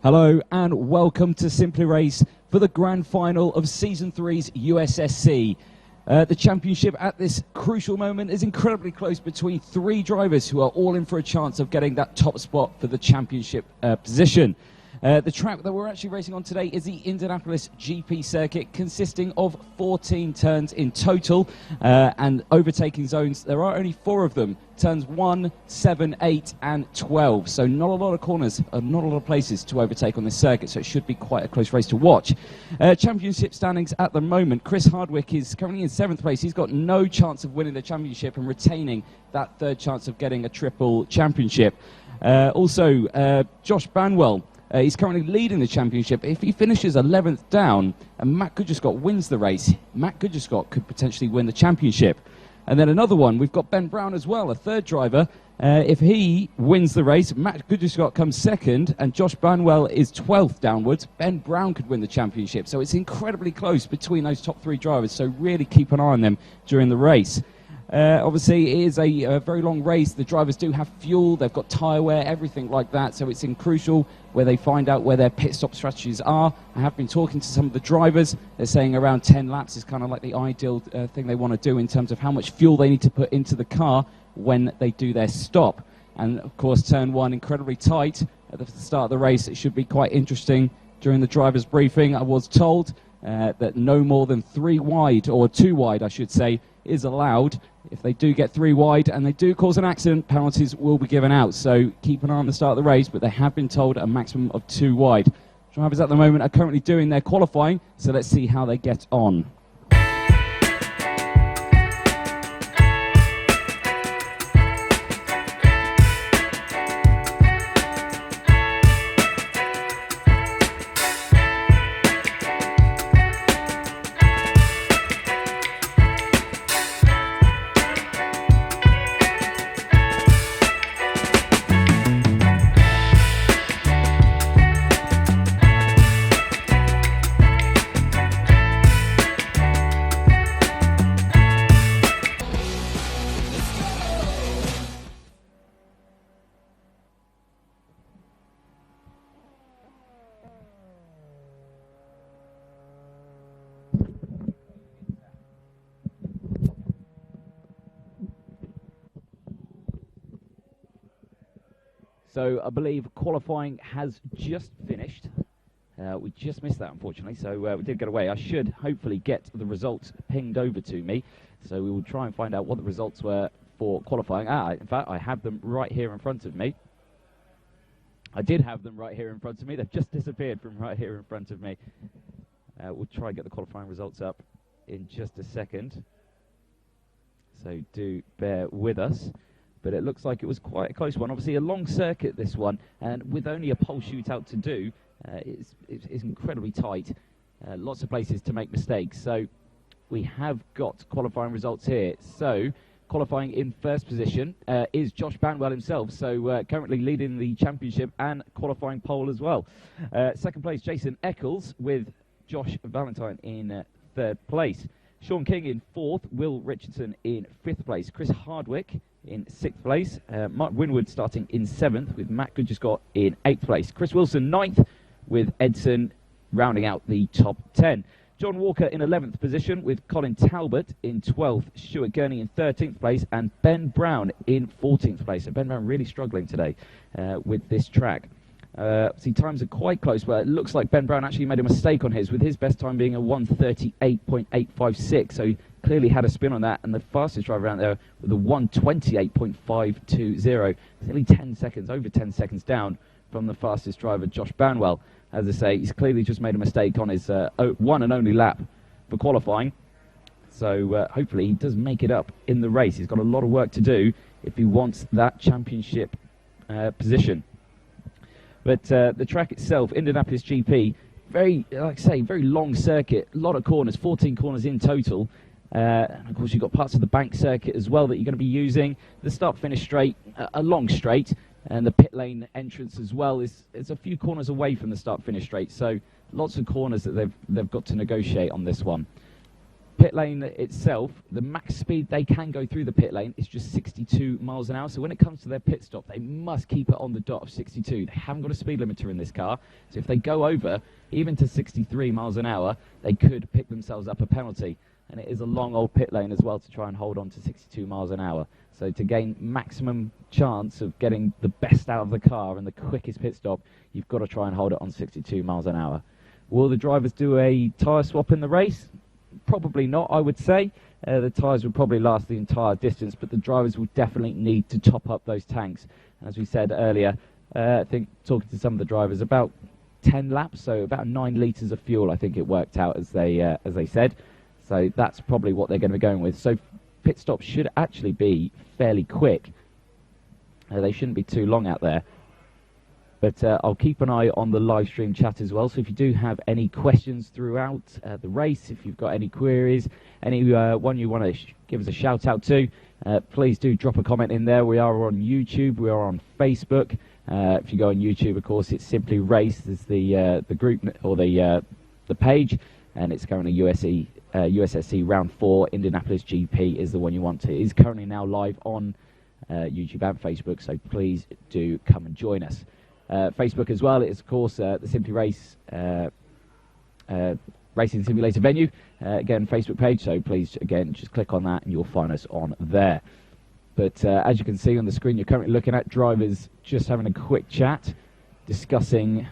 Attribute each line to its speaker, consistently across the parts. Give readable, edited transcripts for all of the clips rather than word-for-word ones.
Speaker 1: Hello and welcome to Simply Race for the grand final of Season 3's Ussc. The championship at this crucial moment is incredibly close between three drivers who are all in for a chance of getting that top spot for the championship position. The track that we're actually racing on today is the Indianapolis GP circuit, consisting of 14 turns in total and overtaking zones. There are only 4 of them, turns 1, 7, 8 and 12. So not a lot of corners, not a lot of places to overtake on this circuit, so it should be quite a close race to watch. Championship standings at the moment, Chris Hardwick is currently in 7th place. He's got no chance of winning the championship and retaining that 3rd chance of getting a triple championship. Also, Josh Banwell, he's currently leading the championship. If he finishes 11th down and Matt Goodgescott wins the race, Matt Goodgescott could potentially win the championship. And then another one, we've got Ben Brown as well, a 3rd driver. If he wins the race, Matt Goodgescott comes 2nd and Josh Banwell is 12th downwards. Ben Brown could win the championship. So it's incredibly close between those top 3 drivers, so really keep an eye on them during the race. Obviously, it is a very long race. The drivers do have fuel, they've got tyre wear, everything like that. So it's crucial where they find out where their pit stop strategies are. I have been talking to some of the drivers. They're saying around 10 laps is kind of like the ideal thing they want to do in terms of how much fuel they need to put into the car when they do their stop. And of course, turn 1 incredibly tight at the start of the race. It should be quite interesting. During the driver's briefing, I was told that no more than 3 wide, or 2 wide, I should say, is allowed. If they do get 3 wide and they do cause an accident, penalties will be given out. So keep an eye on the start of the race, but they have been told a maximum of 2 wide. Drivers at the moment are currently doing their qualifying, so let's see how they get on. So I believe qualifying has just finished. We just missed that, unfortunately, so we did get away. I should hopefully get the results pinged over to me, so we will try and find out what the results were for qualifying. In fact, I have them right here in front of me. I did have them right here in front of me. They've just disappeared from right here in front of me. We'll try and get the qualifying results up in just a second, so do bear with us. But it looks like it was quite a close one. Obviously, a long circuit, this one, and with only a pole shootout to do, it's incredibly tight. Lots of places to make mistakes. So we have got qualifying results here. So qualifying in 1st position is Josh Banwell himself, so currently leading the championship and qualifying pole as well. 2nd place, Jason Eccles, with Josh Valentine in 3rd place. Sean King in 4th, Will Richardson in 5th place, Chris Hardwick in 6th place, Mark Windward starting in 7th with Matt Goodgescott in 8th place, Chris Wilson 9th with Edson rounding out the top 10. John Walker in 11th position with Colin Talbot in 12th, Stuart Gurney in 13th place and Ben Brown in 14th place. So Ben Brown really struggling today with this track. See, times are quite close, but it looks like Ben Brown actually made a mistake on his, with his best time being a 1:38.856. So he clearly had a spin on that, and the fastest driver around there with a 1:28.520. It's nearly 10 seconds, over 10 seconds down from the fastest driver, Josh Banwell. As I say, he's clearly just made a mistake on his one and only lap for qualifying. So hopefully he does make it up in the race. He's got a lot of work to do if he wants that championship position. But the track itself, Indianapolis GP, very, like I say, very long circuit, a lot of corners, 14 corners in total. And of course, you've got parts of the bank circuit as well that you're going to be using. The start-finish straight, a long straight, and the pit lane entrance as well is a few corners away from the start-finish straight. So lots of corners that they've got to negotiate on this one. pit lane itself, the max speed they can go through the pit lane is just 62 miles an hour. So when it comes to their pit stop, they must keep it on the dot of 62. They haven't got a speed limiter in this car. So if they go over, even to 63 miles an hour, they could pick themselves up a penalty. And it is a long old pit lane as well to try and hold on to 62 miles an hour. So to gain maximum chance of getting the best out of the car and the quickest pit stop, you've got to try and hold it on 62 miles an hour. Will the drivers do a tyre swap in the race? Probably not, I would say. The tyres will probably last the entire distance, but the drivers will definitely need to top up those tanks. And as we said earlier, I think talking to some of the drivers, about 10 laps, so about 9 litres of fuel, I think it worked out as they said. So that's probably what they're going to be going with. So pit stops should actually be fairly quick. They shouldn't be too long out there. But I'll keep an eye on the live stream chat as well. So if you do have any questions throughout the race, if you've got any queries, any one you want to give us a shout out to, please do drop a comment in there. We are on YouTube. We are on Facebook. If you go on YouTube, of course, it's Simply Race. There's the group or the page, and it's currently USSC Round 4 Indianapolis GP is the one you want to. It is currently now live on YouTube and Facebook, so please do come and join us. Facebook as well is, of course, the Simply Race Racing Simulator venue. Again, Facebook page, so please, again, just click on that and you'll find us on there. But as you can see on the screen, you're currently looking at drivers just having a quick chat, discussing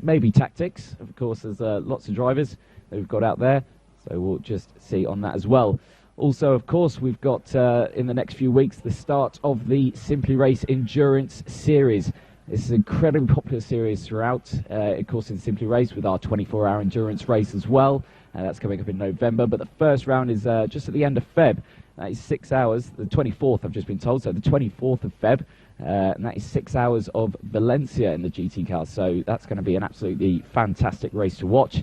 Speaker 1: maybe tactics. Of course, there's lots of drivers that we've got out there, so we'll just see on that as well. Also, of course, we've got in the next few weeks the start of the Simply Race Endurance Series. This is an incredibly popular series throughout, of course, in Simply Race with our 24-hour endurance race as well. That's coming up in November, but the first round is just at the end of Feb. That is 6 hours, the 24th I've just been told, so the 24th of Feb, and that is 6 hours of Valencia in the GT car. So that's going to be an absolutely fantastic race to watch.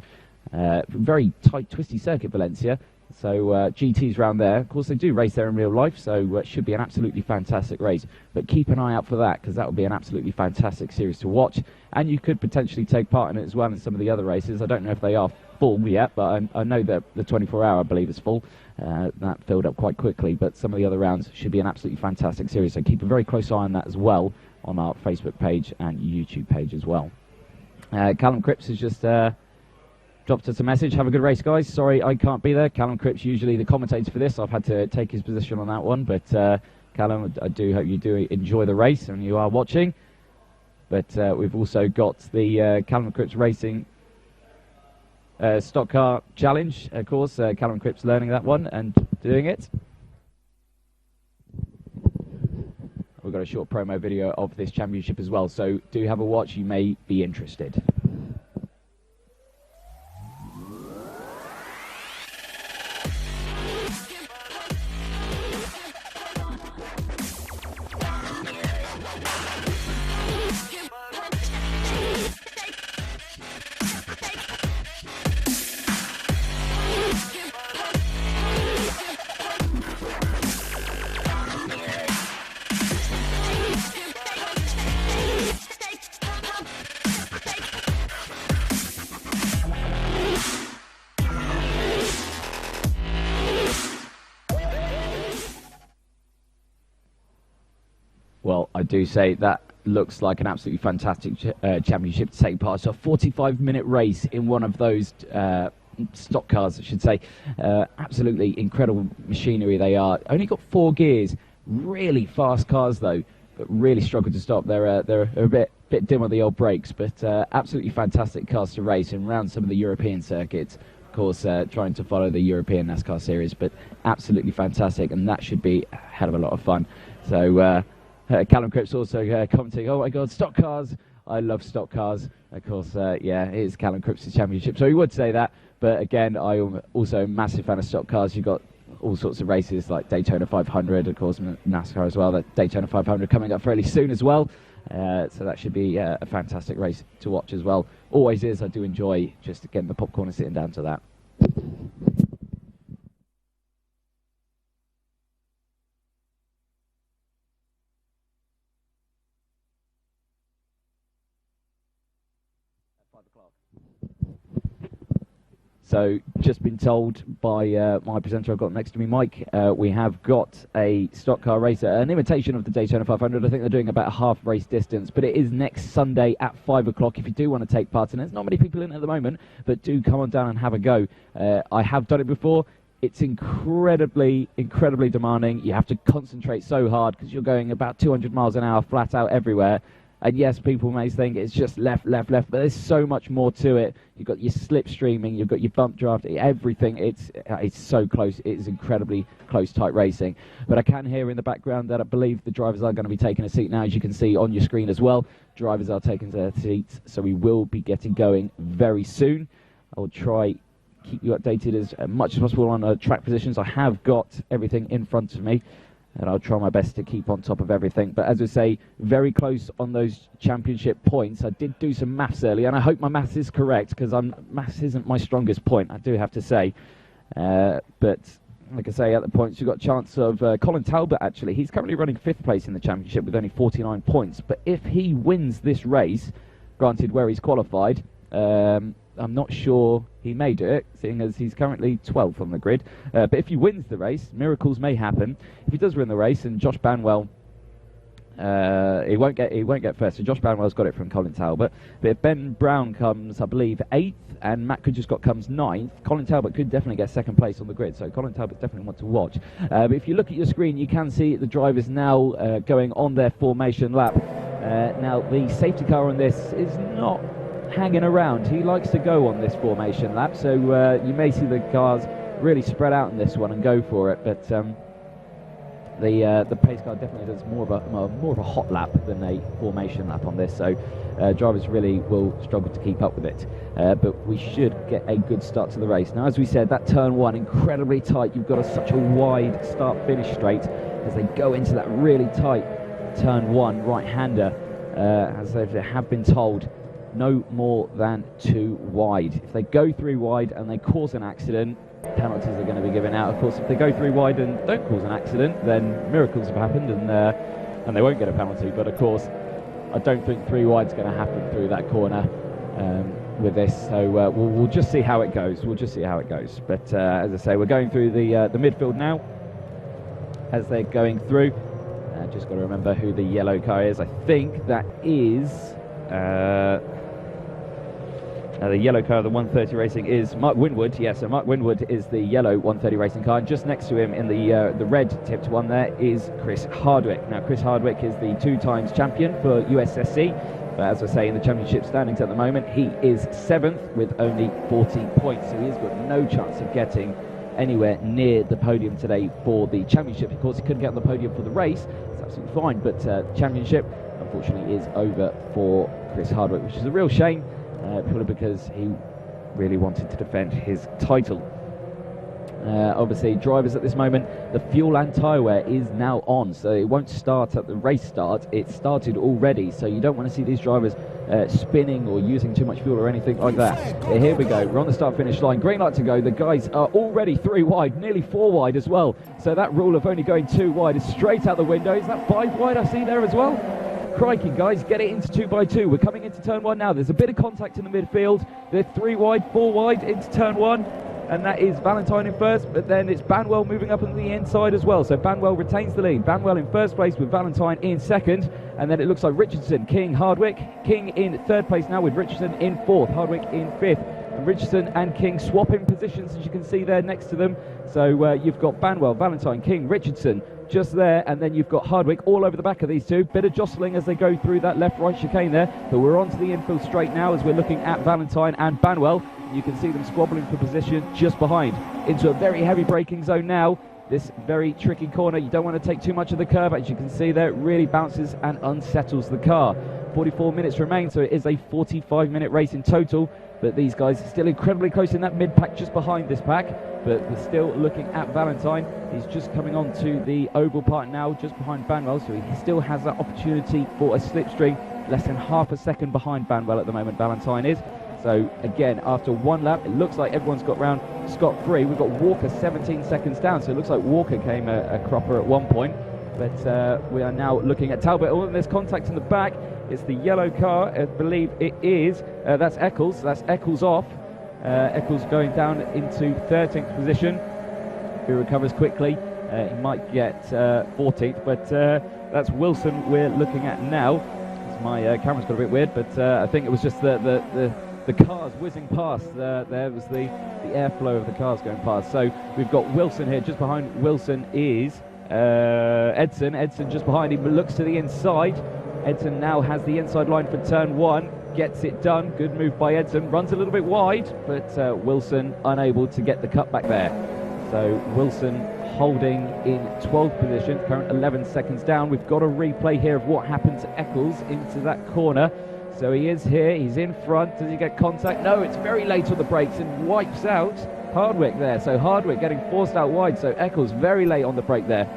Speaker 1: Very tight, twisty circuit, Valencia. So GT's round there. Of course, they do race there in real life, so it should be an absolutely fantastic race. But keep an eye out for that, because that will be an absolutely fantastic series to watch. And you could potentially take part in it as well in some of the other races. I don't know if they are full yet, but I know that the 24-hour, I believe, is full. That filled up quite quickly, but some of the other rounds should be an absolutely fantastic series. So keep a very close eye on that as well on our Facebook page and YouTube page as well. Callum Cripps has just dropped us a message. Have a good race, guys. Sorry I can't be there. Callum Cripps, usually the commentator for this. I've had to take his position on that one, but Callum, I do hope you do enjoy the race and you are watching. But we've also got the Callum Cripps Racing Stock Car Challenge, of course. Callum Cripps learning that one and doing it. We've got a short promo video of this championship as well, so do have a watch. You may be interested. Well, I do say that looks like an absolutely fantastic championship to take part. So a 45-minute race in one of those stock cars, I should say. Absolutely incredible machinery they are. Only got 4 gears. Really fast cars, though, but really struggle to stop. They're a bit dim on the old brakes, but absolutely fantastic cars to race and around some of the European circuits. Of course, trying to follow the European NASCAR series, but absolutely fantastic, and that should be a hell of a lot of fun. So Callum Cripps also commenting, oh my God, stock cars. I love stock cars. Of course, yeah, it is Callum Cripps' championship, so he would say that. But again, I'm also a massive fan of stock cars. You've got all sorts of races like Daytona 500, of course, NASCAR as well. That Daytona 500 coming up fairly soon as well. So that should be a fantastic race to watch as well. Always is. I do enjoy just getting the popcorn and sitting down to that. So just been told by my presenter I've got next to me, Mike, we have got a stock car racer, an imitation of the Daytona 500. I think they're doing about a half race distance, but it is next Sunday at 5 o'clock if you do want to take part in it. There's not many people in at the moment, but do come on down and have a go. I have done it before. It's incredibly demanding. You have to concentrate so hard because you're going about 200 miles an hour flat out everywhere. And yes, people may think it's just left, but there's so much more to it. You've got your slipstreaming, you've got your bump draft, everything. It's so close. It is incredibly close, tight racing. But I can hear in the background that I believe the drivers are going to be taking a seat now, as you can see on your screen as well. Drivers are taking their seats, so we will be getting going very soon. I will try keep you updated as much as possible on track positions. I have got everything in front of me, and I'll try my best to keep on top of everything. But as I say, very close on those championship points. I did do some maths earlier, and I hope my maths is correct, because maths isn't my strongest point, I do have to say. But like I say, at the points, you've got a chance of Colin Talbot, actually. He's currently running 5th place in the championship with only 49 points. But if he wins this race, granted where he's qualified, I'm not sure he may do it, seeing as he's currently 12th on the grid. But if he wins the race, miracles may happen. If he does win the race, and Josh Banwell, he won't get first. So Josh Banwell's got it from Colin Talbot. But if Ben Brown comes, I believe, 8th, and Matt Kudgerscott comes 9th, Colin Talbot could definitely get 2nd place on the grid. So Colin Talbot definitely want to watch. But if you look at your screen, you can see the drivers now going on their formation lap. Now the safety car on this is not hanging around. He likes to go on this formation lap, so you may see the cars really spread out in this one and go for it. But the pace car definitely does more of a hot lap than a formation lap on this, so drivers really will struggle to keep up with it. But we should get a good start to the race. Now, as we said, that turn 1 incredibly tight. You've got such a wide start-finish straight as they go into that really tight turn 1 right-hander, as they have been told. No more than 2 wide. If they go 3 wide and they cause an accident, penalties are going to be given out. Of course, if they go 3 wide and don't cause an accident, then miracles have happened and they won't get a penalty. But of course, I don't think 3 wide's going to happen through that corner with this. So we'll just see how it goes. But as I say, we're going through the midfield now as they're going through. Just got to remember who the yellow car is. I think that is the yellow car of the 130 Racing is Mark Windward. Yeah, so Mark Windward is the yellow 130 Racing car, and just next to him in the red tipped one there is Chris Hardwick. Now, Chris Hardwick is the 2-times champion for USSC, but as I say, in the championship standings at the moment, he is 7th with only 40 points, so he's got no chance of getting anywhere near the podium today for the championship. Of course, he couldn't get on the podium for the race, it's absolutely fine, but championship unfortunately is over for Chris Hardwick, which is a real shame, purely because he really wanted to defend his title. Obviously, drivers at this moment, the fuel and tyre wear is now on, so it won't start at the race start. It started already, so you don't want to see these drivers spinning or using too much fuel or anything like that. Here we go, we're on the start-finish line, green light to go. The guys are already 3 wide, nearly 4 wide as well, so that rule of only going 2 wide is straight out the window. Is that 5 wide I see there as well? Crikey, guys, get it into 2x2. We're coming into turn 1 now. There's a bit of contact in the midfield. They're 3 wide, 4 wide into turn 1. And that is Valentine in first, but then it's Banwell moving up on the inside as well. So Banwell retains the lead. Banwell in first place with Valentine in second. And then it looks like Richardson, King, Hardwick. King in third place now with Richardson in fourth. Hardwick in fifth. And Richardson and King swapping positions, as you can see there next to them. So you've got Banwell, Valentine, King, Richardson just there, and then you've got Hardwick all over the back of these two. Bit of jostling as they go through that left-right chicane there, but we're onto the infield straight now as we're looking at Valentine and Banwell. You can see them squabbling for position just behind into a very heavy braking zone now. This very tricky corner, you don't want to take too much of the curve. As you can see there, it really bounces and unsettles the car. 44 minutes remain, so it is a 45-minute race in total. But these guys are still incredibly close in that mid-pack just behind this pack. But we're still looking at Valentine. He's just coming on to the oval part now, just behind Banwell. So he still has that opportunity for a slipstream. Less than half a second behind Banwell at the moment, Valentine is. So again, after one lap, it looks like everyone's got round scot-free. We've got Walker 17 seconds down. So it looks like Walker came a cropper at one point. But we are now looking at Talbot. Oh, and there's contact in the back. It's the yellow car, I believe it is. That's Eccles. That's Eccles off. Eccles going down into 13th position. If he recovers quickly, he might get 14th, but that's Wilson we're looking at now. My camera's got a bit weird, but I think it was just the cars whizzing past. There was the airflow of the cars going past. So we've got Wilson here. Just behind Wilson is Edson. Edson just behind him, looks to the inside. Edson now has the inside line for turn 1. Gets it done. Good move by Edson. Runs a little bit wide, but Wilson unable to get the cut back there. So Wilson holding in 12th position, current 11 seconds down. We've got a replay here of what happened to Eccles into that corner. So he is here, he's in front. Does he get contact? No, it's very late on the brakes and wipes out Hardwick there. So Hardwick getting forced out wide, so Eccles very late on the brake there.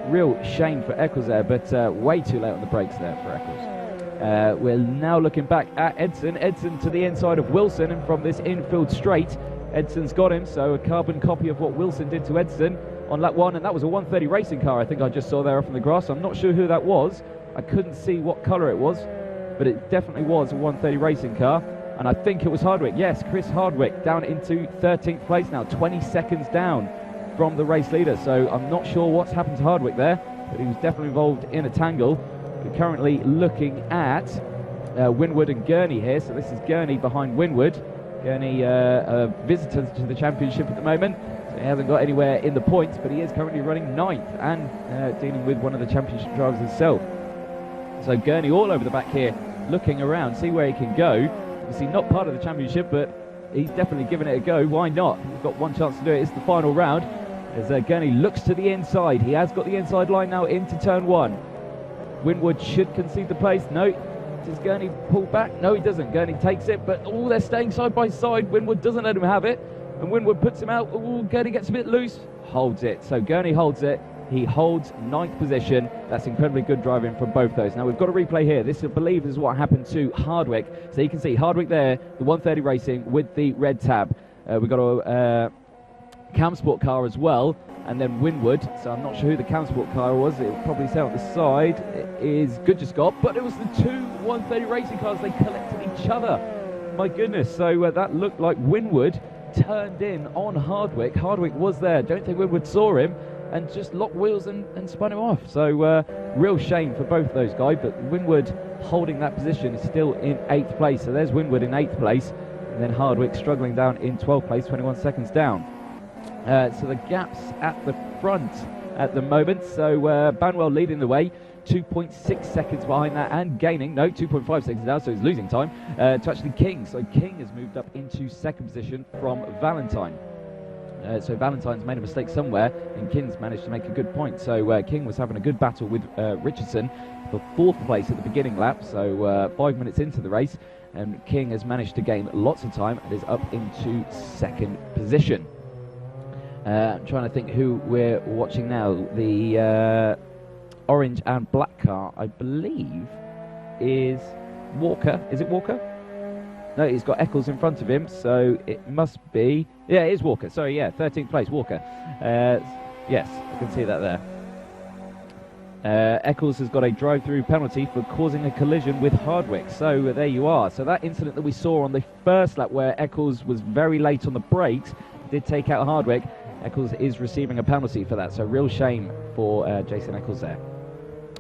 Speaker 1: Real shame for Eccles there, but way too late on the brakes there for Eccles. We're now looking back at Edson. Edson to the inside of Wilson, and from this infield straight, Edson's got him, so a carbon copy of what Wilson did to Edson on lap 1, and that was a 130 racing car I think I just saw there off in the grass. I'm not sure who that was. I couldn't see what colour it was, but it definitely was a 130 racing car, and I think it was Hardwick. Yes, Chris Hardwick down into 13th place now, 20 seconds down from the race leader, so I'm not sure what's happened to Hardwick there, but he was definitely involved in a tangle. We're currently looking at Windward and Gurney here, so this is Gurney behind Windward. Gurney visitors to the championship at the moment, so he hasn't got anywhere in the points, but he is currently running 9th and dealing with one of the championship drivers himself. So Gurney all over the back here, looking around, see where he can go. Obviously not part of the championship, but he's definitely giving it a go. Why not? He's got one chance to do it. It's the final round. As Gurney looks to the inside. He has got the inside line now into turn 1. Windward should concede the place. No. Does Gurney pull back? No, he doesn't. Gurney takes it, but they're staying side by side. Windward doesn't let him have it, and Windward puts him out. Gurney gets a bit loose, holds it. So Gurney holds it. He holds 9th position. That's incredibly good driving from both those. Now we've got a replay here. This, I believe, is what happened to Hardwick. So you can see Hardwick there, the 130 racing with the red tab. We've got a Cam Sport car as well, and then Windward. So I'm not sure who the Cam Sport car was. It will probably say on the side it is Scott, but it was the two 130 racing cars. They collected each other. My goodness. So that looked like Windward turned in on Hardwick. Hardwick was there. Don't think Windward saw him and just locked wheels and spun him off. So real shame for both those guys, but Windward holding that position is still in 8th place. So there's Windward in 8th place, and then Hardwick struggling down in 12th place, 21 seconds down. So the gaps at the front at the moment. So Banwell leading the way, 2.6 seconds behind that and gaining, no, 2.5 seconds now, so he's losing time to actually King. So King has moved up into 2nd position from Valentine. So Valentine's made a mistake somewhere, and King's managed to make a good point. So King was having a good battle with Richardson for 4th place at the beginning lap, so 5 minutes into the race, and King has managed to gain lots of time and is up into 2nd position. I'm trying to think who we're watching now. The orange and black car, I believe, is Walker. Is it Walker? No, he's got Eccles in front of him, so it must be... Yeah, it is Walker. Sorry, yeah, 13th place, Walker. Yes, I can see that there. Eccles has got a drive-through penalty for causing a collision with Hardwick. So there you are. So that incident that we saw on the first lap where Eccles was very late on the brakes did take out Hardwick. Eccles is receiving a penalty for that, so real shame for Jason Eccles there.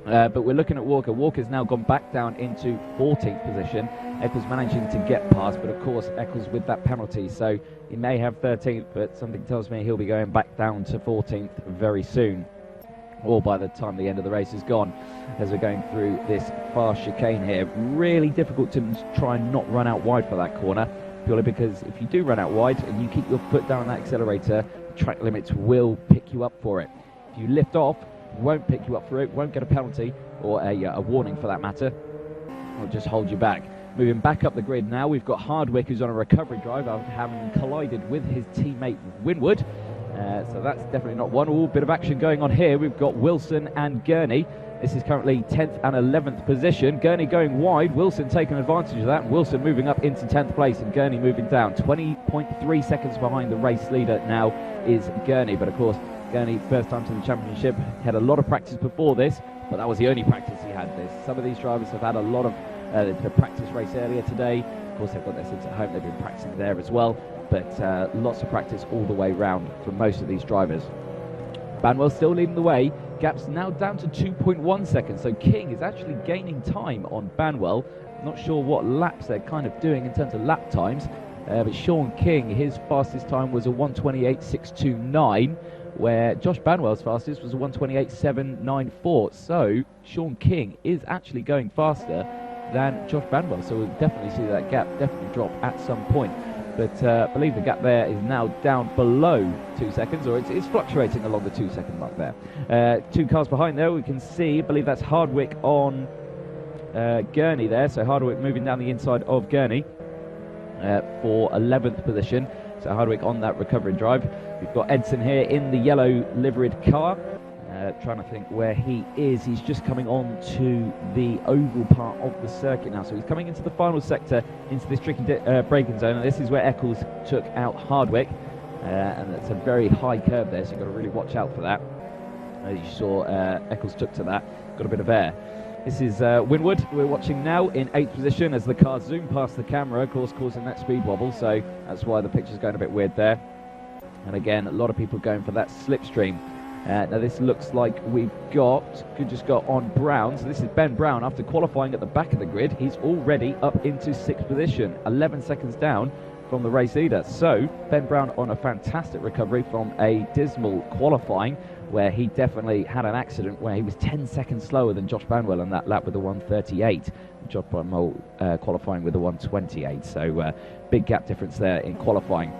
Speaker 1: But we're looking at Walker. Walker's now gone back down into 14th position. Eccles managing to get past, but of course Eccles with that penalty, so he may have 13th, but something tells me he'll be going back down to 14th very soon, or by the time the end of the race is gone, as we're going through this fast chicane here. Really difficult to try and not run out wide for that corner, purely because if you do run out wide and you keep your foot down on that accelerator, track limits will pick you up for it. If you lift off, won't pick you up for it, won't get a penalty or a warning for that matter, or just hold you back. Moving back up the grid now, we've got Hardwick, who's on a recovery drive after having collided with his teammate Windward. So that's definitely not one. All bit of action going on here. We've got Wilson and Gurney. This is currently 10th and 11th position. Gurney going wide, Wilson taking advantage of that. Wilson moving up into 10th place and Gurney moving down. 20.3 seconds behind the race leader now is Gurney. But of course, Gurney, first time to the championship, had a lot of practice before this, but that was the only practice he had. Some of these drivers have had a lot of the practice race earlier today, Of course, they've got their sims at home. They've been practicing there as well. But lots of practice all the way round for most of these drivers. Banwell still leading the way. Gap's now down to 2.1 seconds. So King is actually gaining time on Banwell. Not sure what laps they're kind of doing in terms of lap times. But Sean King, his fastest time was a 1:28.629, where Josh Banwell's fastest was a 1:28.794. So Sean King is actually going faster than Josh Banwell. So we'll definitely see that gap definitely drop at some point. But I believe the gap there is now down below 2 seconds, or it's fluctuating along the 2 second mark there. 2 cars behind there, we can see, I believe that's Hardwick on Gurney there. So Hardwick moving down the inside of Gurney for 11th position. So Hardwick on that recovery drive. We've got Edson here in the yellow liveried car. Trying to think where he is. He's just coming on to the oval part of the circuit now. So he's coming into the final sector, into this tricky braking zone. And this is where Eccles took out Hardwick. And it's a very high curve there, so you've got to really watch out for that. As you saw, Eccles took to that. Got a bit of air. This is Windward we're watching now in 8th position as the car zoom past the camera, of course, causing that speed wobble. So that's why the picture's going a bit weird there. And again, a lot of people going for that slipstream. Now this looks like we've just got on Brown. So this is Ben Brown after qualifying at the back of the grid. He's already up into 6th position, 11 seconds down from the race leader. So Ben Brown on a fantastic recovery from a dismal qualifying, where he definitely had an accident where he was 10 seconds slower than Josh Banwell on that lap with a 1:38. Josh Banwell qualifying with a 1:28. So big gap difference there in qualifying.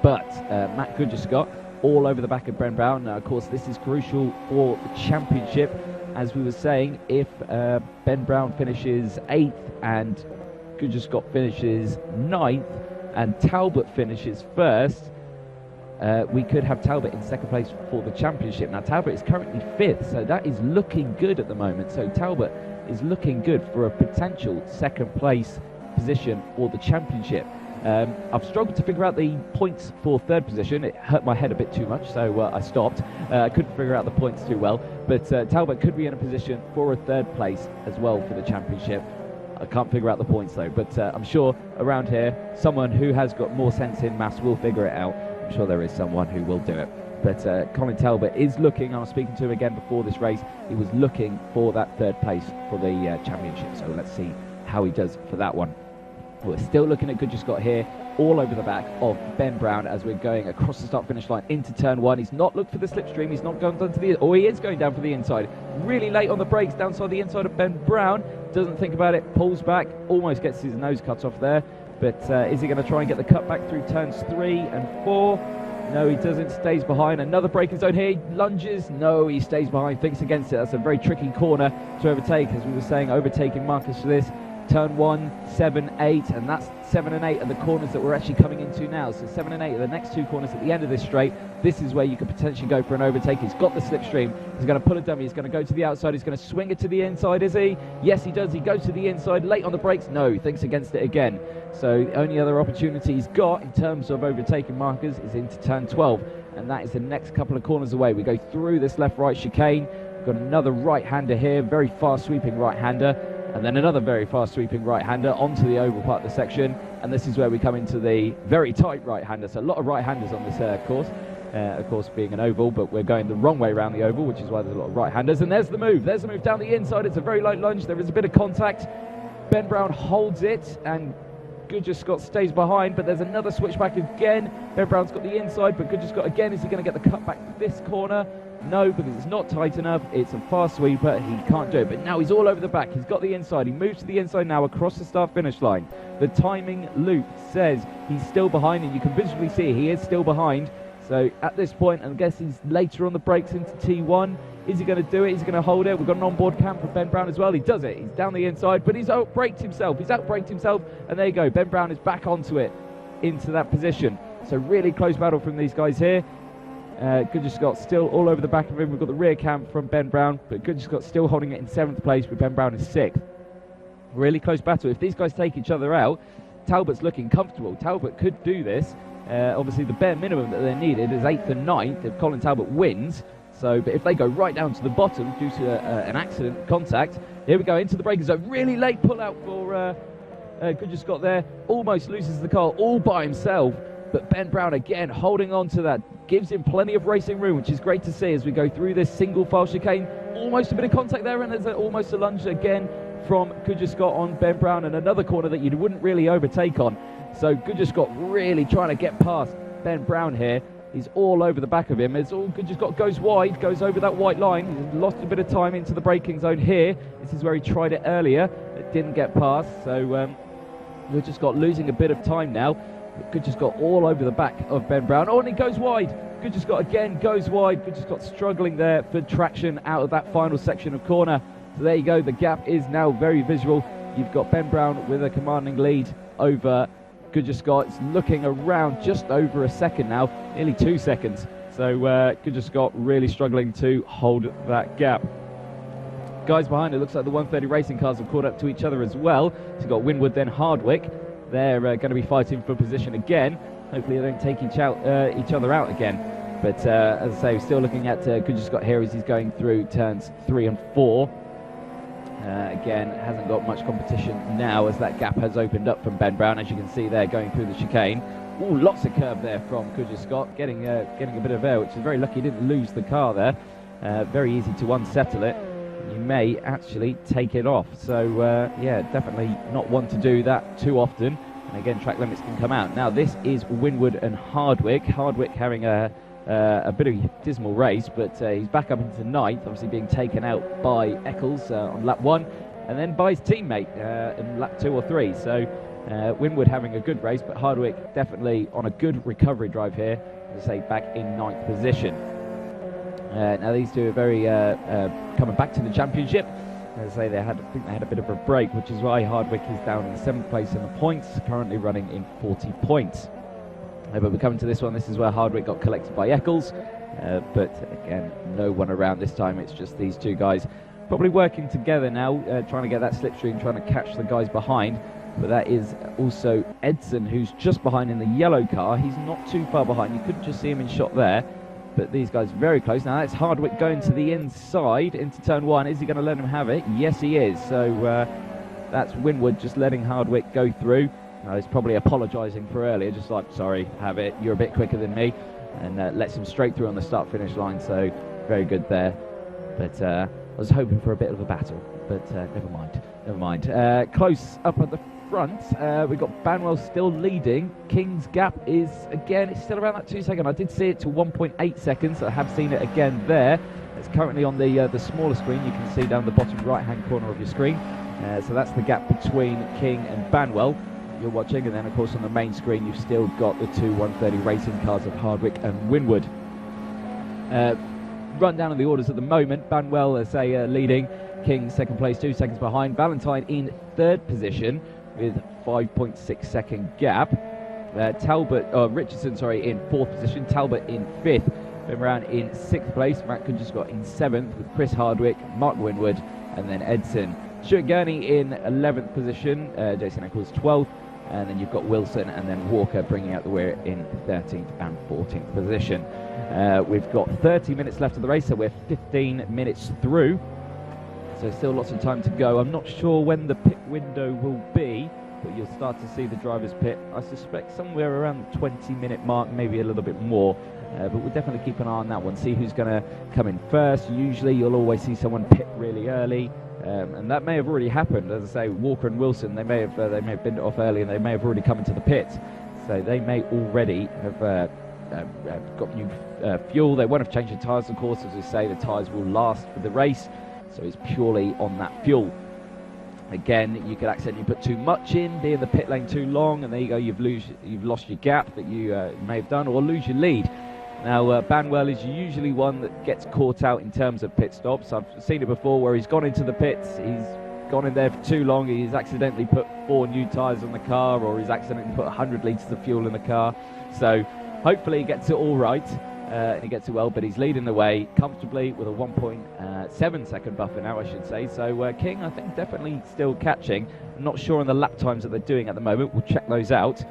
Speaker 1: But Matt Goodger-Scott all over the back of Ben Brown. Now, of course, this is crucial for the championship. As we were saying, if Ben Brown finishes 8th and Goodger-Scott finishes 9th and Talbot finishes 1st, we could have Talbot in 2nd place for the championship. Now, Talbot is currently 5th, so that is looking good at the moment. So Talbot is looking good for a potential 2nd place position for the championship. I've struggled to figure out the points for 3rd position. It hurt my head a bit too much, so I stopped. I couldn't figure out the points too well. But Talbot could be in a position for a 3rd place as well for the championship. I can't figure out the points though, but I'm sure around here someone who has got more sense in maths will figure it out. I'm sure there is someone who will do it. But Colin Talbot is looking, I was speaking to him again before this race, he was looking for that 3rd place for the championship. So let's see how he does for that one. We're still looking at Goodger-Scott here, all over the back of Ben Brown as we're going across the start-finish line into turn 1. He's not looked for the slipstream. He's not going down to the... Oh, he is going down for the inside. Really late on the brakes, downside the inside of Ben Brown. Doesn't think about it, pulls back, almost gets his nose cut off there. But is he going to try and get the cut back through turns 3 and 4? No, he doesn't. Stays behind. Another braking zone here. He lunges. No, he stays behind. Thinks against it. That's a very tricky corner to overtake. As we were saying, overtaking markers for this. Turn 1, 7, 8, and that's 7 and 8 are the corners that we're actually coming into now. So 7 and 8 are the next 2 corners at the end of this straight. This is where you could potentially go for an overtake. He's got the slipstream. He's going to pull a dummy. He's going to go to the outside. He's going to swing it to the inside, is he? Yes, he does. He goes to the inside. Late on the brakes. No, he thinks against it again. So the only other opportunity he's got in terms of overtaking markers is into turn 12. And that is the next couple of corners away. We go through this left-right chicane. We've got another right-hander here. Very fast sweeping right-hander. And then another very fast sweeping right-hander onto the oval part of the section. And this is where we come into the very tight right-hander. So a lot of right-handers on this course. Of course, being an oval, but we're going the wrong way around the oval, which is why there's a lot of right-handers. And there's the move. There's the move down the inside. It's a very light lunge. There is a bit of contact. Ben Brown holds it, and Goodger-Scott stays behind, but there's another switchback again. Ben Brown's got the inside, but Goodger-Scott again. Is he going to get the cut back to this corner? No, because it's not tight enough. It's a fast sweeper. He can't do it. But now he's all over the back. He's got the inside. He moves to the inside now across the start-finish line. The timing loop says he's still behind, and you can visually see he is still behind. So at this point, I guess he's later on the brakes into T1. Is he going to do it? Is he going to hold it? We've got an onboard cam for Ben Brown as well. He does it. He's down the inside, but he's outbraked himself. He's outbraked himself, and there you go. Ben Brown is back onto it, into that position. So really close battle from these guys here. Goodger-Scott still all over the back of him. We've got the rear cam from Ben Brown, but Goodger-Scott still holding it in 7th place, with Ben Brown in 6th. Really close battle. If these guys take each other out, Talbot's looking comfortable. Talbot could do this. Obviously, the bare minimum that they needed is 8th and 9th if Colin Talbot wins. So, but if they go right down to the bottom due to an accident contact, here we go into the braking zone. Really late pull out for Good just got there, almost loses the car all by himself, but Ben Brown again holding on to that, gives him plenty of racing room, which is great to see as we go through this single file chicane. Almost a bit of contact there, and there's almost a lunge again from Good Scott on Ben Brown, and another corner that you wouldn't really overtake on. So Good Scott really trying to get past Ben Brown here. He's all over the back of him. It's all Good Scott goes wide, goes over that white line. He's lost a bit of time into the braking zone here. This is where he tried it earlier. It didn't get past, so Good Scott losing a bit of time now. Good Scott all over the back of Ben Brown. Oh, and he goes wide. Good Scott again goes wide. Good Scott struggling there for traction out of that final section of corner. So there you go. The gap is now very visual. You've got Ben Brown with a commanding lead over Good Scott. It's looking around just over a second now, nearly 2 seconds. So Good Scott really struggling to hold that gap. Guys behind, it looks like the 130 racing cars have caught up to each other as well. So you've got Windward, then Hardwick. They're going to be fighting for position again. Hopefully they don't take each other out again. But as I say, we're still looking at Good Scott here as he's going through turns 3 and 4. Again, hasn't got much competition now as that gap has opened up from Ben Brown, as you can see there, going through the chicane. Ooh, lots of curve there from Good Scott, getting a bit of air, which is very lucky he didn't lose the car there. Very easy to unsettle it. You may actually take it off. So yeah, definitely not one to do that too often. And again, track limits can come out. Now this is Windward and Hardwick. Hardwick having a bit of a dismal race, but he's back up into 9th, obviously being taken out by Eccles on lap 1, and then by his teammate in lap 2 or 3. So Windward having a good race, but Hardwick definitely on a good recovery drive here, as I say, back in 9th position. Now these two are very coming back to the championship. As I say, I think they had a bit of a break, which is why Hardwick is down in 7th place in the points, currently running in 40 points. But we're coming to this one. This is where Hardwick got collected by Eccles, but again, no one around this time. It's just these two guys probably working together now, trying to get that slipstream, trying to catch the guys behind. But that is also Edson, who's just behind in the yellow car. He's not too far behind. You couldn't just see him in shot there. But these guys very close. Now that's Hardwick going to the inside into turn 1. Is he going to let him have it? Yes, he is. So that's Windward just letting Hardwick go through. He's probably apologising for earlier, just like, sorry, have it. You're a bit quicker than me. And lets him straight through on the start-finish line. So very good there. But I was hoping for a bit of a battle. But never mind. Never mind. Close up at the front, we've got Banwell still leading. King's gap is, again, it's still around that 2 second. I did see it to 1.8 seconds. I have seen it again there. It's currently on the smaller screen. You can see down the bottom right-hand corner of your screen. So that's the gap between King and Banwell you're watching. And then, of course, on the main screen, you've still got the two 130 racing cars of Hardwick and Windward. Run down of the orders at the moment. Banwell, as a leading. King second place, 2 seconds behind. Valentine in 3rd position with 5.6 second gap. Richardson, in 4th position. Talbot in 5th. Ben Brown in 6th place. Matt just got in 7th with Chris Hardwick, Mark Windward, and then Edson. Stuart Gurney in 11th position. Jason Eccles 12th. And then you've got Wilson and then Walker bringing out the rear in 13th and 14th position. We've got 30 minutes left of the race, so we're 15 minutes through. So still lots of time to go. I'm not sure when the pit window will be, but you'll start to see the driver's pit, I suspect, somewhere around the 20-minute mark, maybe a little bit more. But we'll definitely keep an eye on that one, see who's going to come in first. Usually you'll always see someone pit really early, and that may have already happened. As I say, Walker and Wilson, they may have been off early, and they may have already come into the pits. So they may already have got new fuel. They won't have changed the tyres, of course. As we say, the tyres will last for the race. So it's purely on that fuel. Again, you could accidentally put too much in, be in the pit lane too long, and there you go, you've lost your gap that you may have done, or lose your lead. Now, Banwell is usually one that gets caught out in terms of pit stops. I've seen it before where he's gone into the pits, he's gone in there for too long, he's accidentally put 4 new tyres on the car, or he's accidentally put 100 litres of fuel in the car. So hopefully he gets it all right. And he gets it well, but he's leading the way comfortably with a 1.7 second buffer now, I should say. So King, I think, definitely still catching. I'm not sure on the lap times that they're doing at the moment. We'll check those out.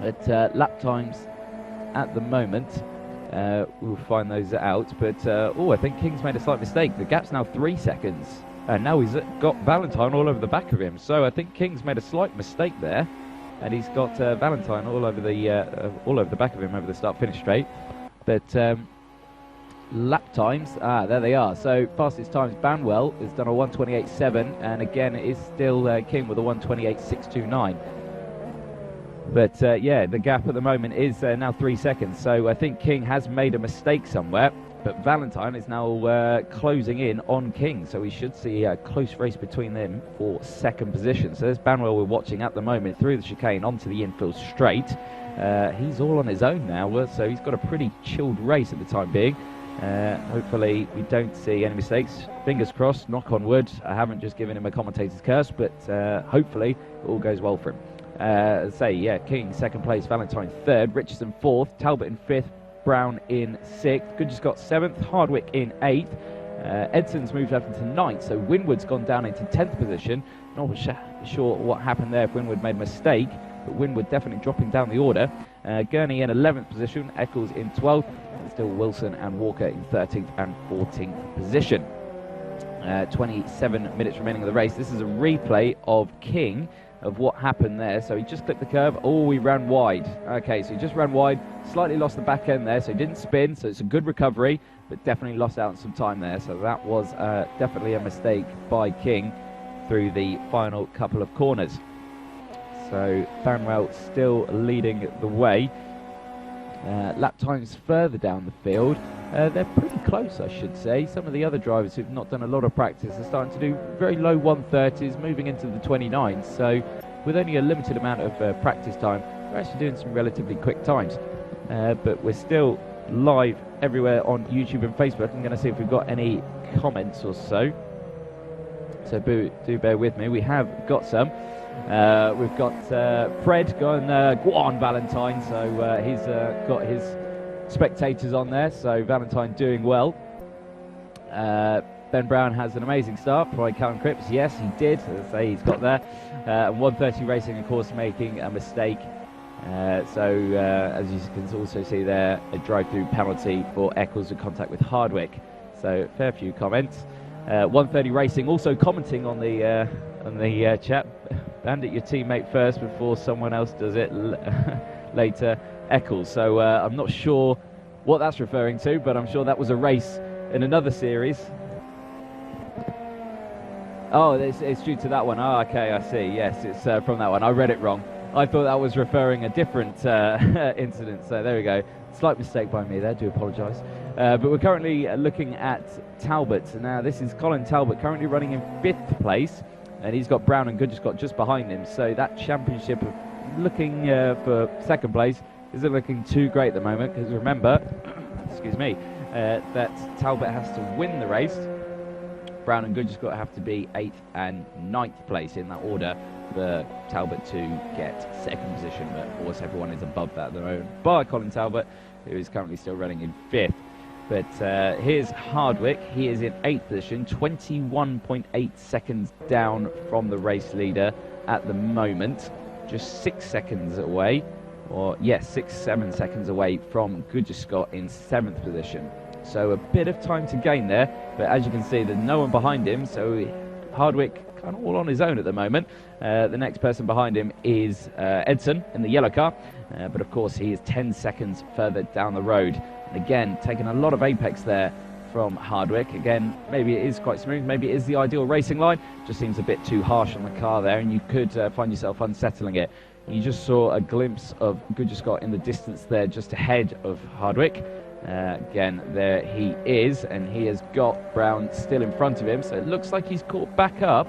Speaker 1: But lap times at the moment, we'll find those out. But, I think King's made a slight mistake. The gap's now 3 seconds
Speaker 2: And now he's got Valentine all over the back of him. So I think King's made a slight mistake there, and he's got Valentine all over the back of him over the start-finish straight. But lap times, there they are. So fastest times, Banwell has done a 1:28.7, and again it is still King with a 1:28.629. But yeah, the gap at the moment is now 3 seconds. So I think King has made a mistake somewhere. But Valentine is now closing in on King, so we should see a close race between them for second position. So there's Banwell we're watching at the moment through the chicane onto the infield straight. He's all on his own now, so he's got a pretty chilled race at the time being. Hopefully we don't see any mistakes. Fingers crossed, knock on wood. I haven't just given him a commentator's curse, but hopefully it all goes well for him. Yeah, King second place, Valentine third, Richardson fourth, Talbot in fifth, Brown in 6th, Goodger got 7th, Hardwick in 8th, Edson's moved up into 9th, so Windward's gone down into 10th position. Not sure what happened there if Windward made a mistake, but Windward definitely dropping down the order. Gurney in 11th position, Eccles in 12th, and still Wilson and Walker in 13th and 14th position. 27 minutes remaining of the race. This is a replay of King, of what happened there. So he just clipped the curve. Oh, he ran wide. Okay, so he just ran wide, slightly lost the back end there, so he didn't spin, so it's a good recovery, but definitely lost out on some time there. So that was definitely a mistake by King through the final couple of corners. So Banwell still leading the way. Lap times further down the field, they're pretty close, I should say. Some of the other drivers who've not done a lot of practice are starting to do very low 130s, moving into the 29s. So with only a limited amount of practice time, we're actually doing some relatively quick times. But we're still live everywhere on YouTube and Facebook. I'm going to see if we've got any comments or so. So do bear with me. We have got some. We've got Fred going, go on Valentine, so he's got his spectators on there, so Valentine doing well. Ben Brown has an amazing start, probably Callum Cripps, yes he did, as I say, he's got there. And 130 Racing of course making a mistake, so as you can also see there, a drive-through penalty for Eccles in contact with Hardwick, so fair few comments. 130 Racing also commenting on the chat. Bandit your teammate first before someone else does it later, Eccles. So I'm not sure what that's referring to, but I'm sure that was a race in another series. Oh, it's due to that one. Oh, okay, I see. Yes, it's from that one. I read it wrong. I thought that was referring a different incident. So there we go. Slight mistake by me there. Do apologise. But we're currently looking at Talbot. Now, this is Colin Talbot, currently running in 5th place. And he's got Brown and Goodger got just behind him. So that championship of looking for second place isn't looking too great at the moment. Because remember, excuse me, that Talbot has to win the race. Brown and Goodger got to have to be 8th and 9th place in that order for Talbot to get second position. But of course, everyone is above that at the moment. Bar Colin Talbot, who is currently still running in 5th. But here's Hardwick. He is in 8th position, 21.8 seconds down from the race leader at the moment. Just 6 seconds away, or yes, 7 seconds away from Goodger Scott in 7th position. So a bit of time to gain there. But as you can see, there's no one behind him. So Hardwick kind of all on his own at the moment. The next person behind him is Edson in the yellow car. But of course, he is 10 seconds further down the road. Again, taking a lot of apex there from Hardwick. Again, maybe it is quite smooth, maybe it is the ideal racing line, just seems a bit too harsh on the car there, and you could find yourself unsettling it. You just saw a glimpse of Goodger Scott in the distance there, just ahead of Hardwick. Again, there he is, and he has got Brown still in front of him, so it looks like he's caught back up.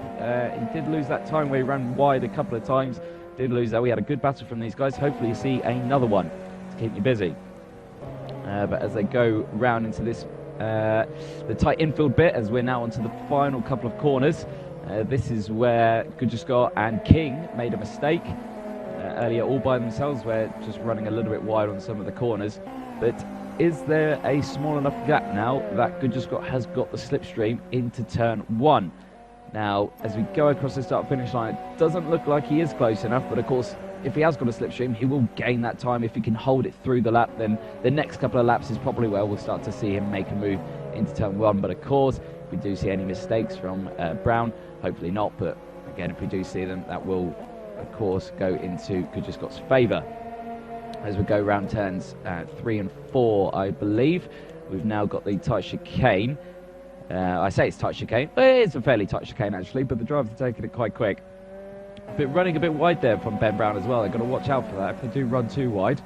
Speaker 2: He did lose that time where he ran wide a couple of times, did lose that. We had a good battle from these guys. Hopefully you see another one to keep you busy. But as they go round into this, the tight infield bit, as we're now onto the final couple of corners, this is where Goodger Scott and King made a mistake earlier all by themselves. We're just running a little bit wide on some of the corners. But is there a small enough gap now that Goodger Scott has got the slipstream into turn 1? Now, as we go across the start-finish line, it doesn't look like he is close enough, but of course, if he has got a slipstream, he will gain that time. If he can hold it through the lap, then the next couple of laps is probably where we'll start to see him make a move into turn 1. But of course, we do see any mistakes from Brown. Hopefully not, but again, if we do see them, that will, of course, go into Good Scott's favour. As we go round turns 3 and 4, I believe. We've now got the tight chicane. I say it's tight chicane, but it's a fairly tight chicane actually, but the drivers are taking it quite quick. Running a bit wide there from Ben Brown as well. They've got to watch out for that. If they do run too wide,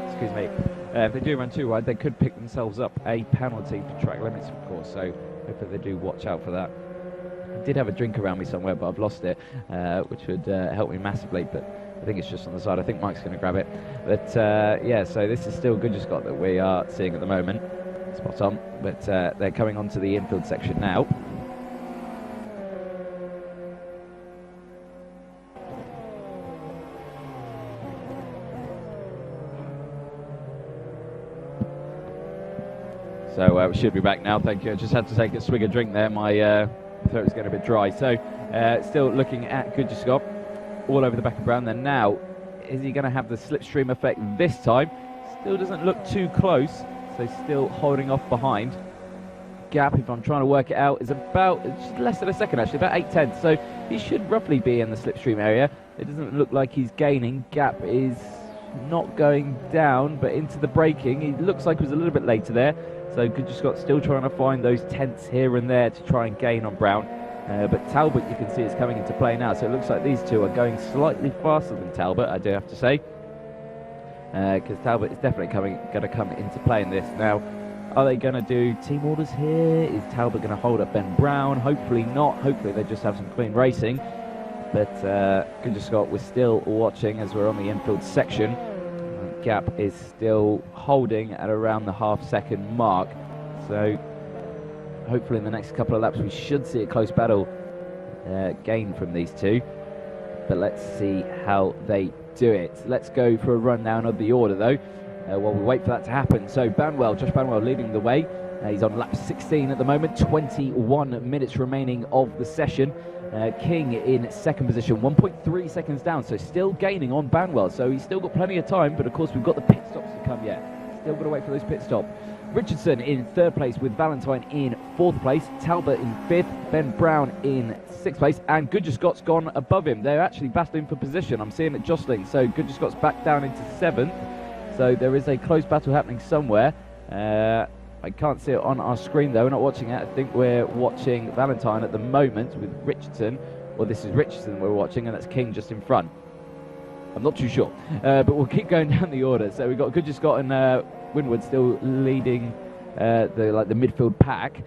Speaker 2: excuse me, if they do run too wide, they could pick themselves up a penalty for track limits, of course, so hopefully they do watch out for that. I did have a drink around me somewhere, but I've lost it, which would help me massively, but I think it's just on the side. I think Mike's going to grab it. But yeah, so this is still Good Scott that we are seeing at the moment. Spot on. But they're coming onto the infield section now. So we should be back now. Thank you. I just had to take a swig of drink there. My throat was getting a bit dry. So still looking at Good Scott all over the back of Brown. Then now, is he going to have the slipstream effect this time? Still doesn't look too close. So still holding off behind. Gap, if I'm trying to work it out, is about just less than a second actually, about 8/10. So he should roughly be in the slipstream area. It doesn't look like he's gaining. Gap is not going down, but into the braking. He looks like he was a little bit later there. So Good Scott still trying to find those tenths here and there to try and gain on Brown. But Talbot, you can see, is coming into play now. So it looks like these two are going slightly faster than Talbot, I do have to say. Because Talbot is definitely going to come into play in this. Now, are they going to do team orders here? Is Talbot going to hold up Ben Brown? Hopefully not. Hopefully they just have some clean racing. But Good Scott, we're still watching as we're on the infield section. Gap is still holding at around the half-second mark. So hopefully in the next couple of laps we should see a close battle gain from these two. But let's see how they do it. Let's go for a rundown of the order though while we wait for that to happen. So Josh Banwell leading the way. He's on lap 16 at the moment, 21 minutes remaining of the session. King in second position, 1.3 seconds down, so still gaining on Banwell. So he's still got plenty of time, but of course we've got the pit stops to come yet. Still got to wait for those pit stops. Richardson in third place with Valentine in fourth place. Talbot in fifth. Ben Brown in sixth place. And Good Scott's gone above him. They're actually battling for position. I'm seeing it jostling. So Good Scott's back down into seventh. So there is a close battle happening somewhere. I can't see it on our screen though. We're not watching it. I think we're watching Valentine at the moment with Richardson. Well, this is Richardson we're watching, and that's King just in front. I'm not too sure. But we'll keep going down the order. So we've got Good Scott and Windward still leading the midfield pack.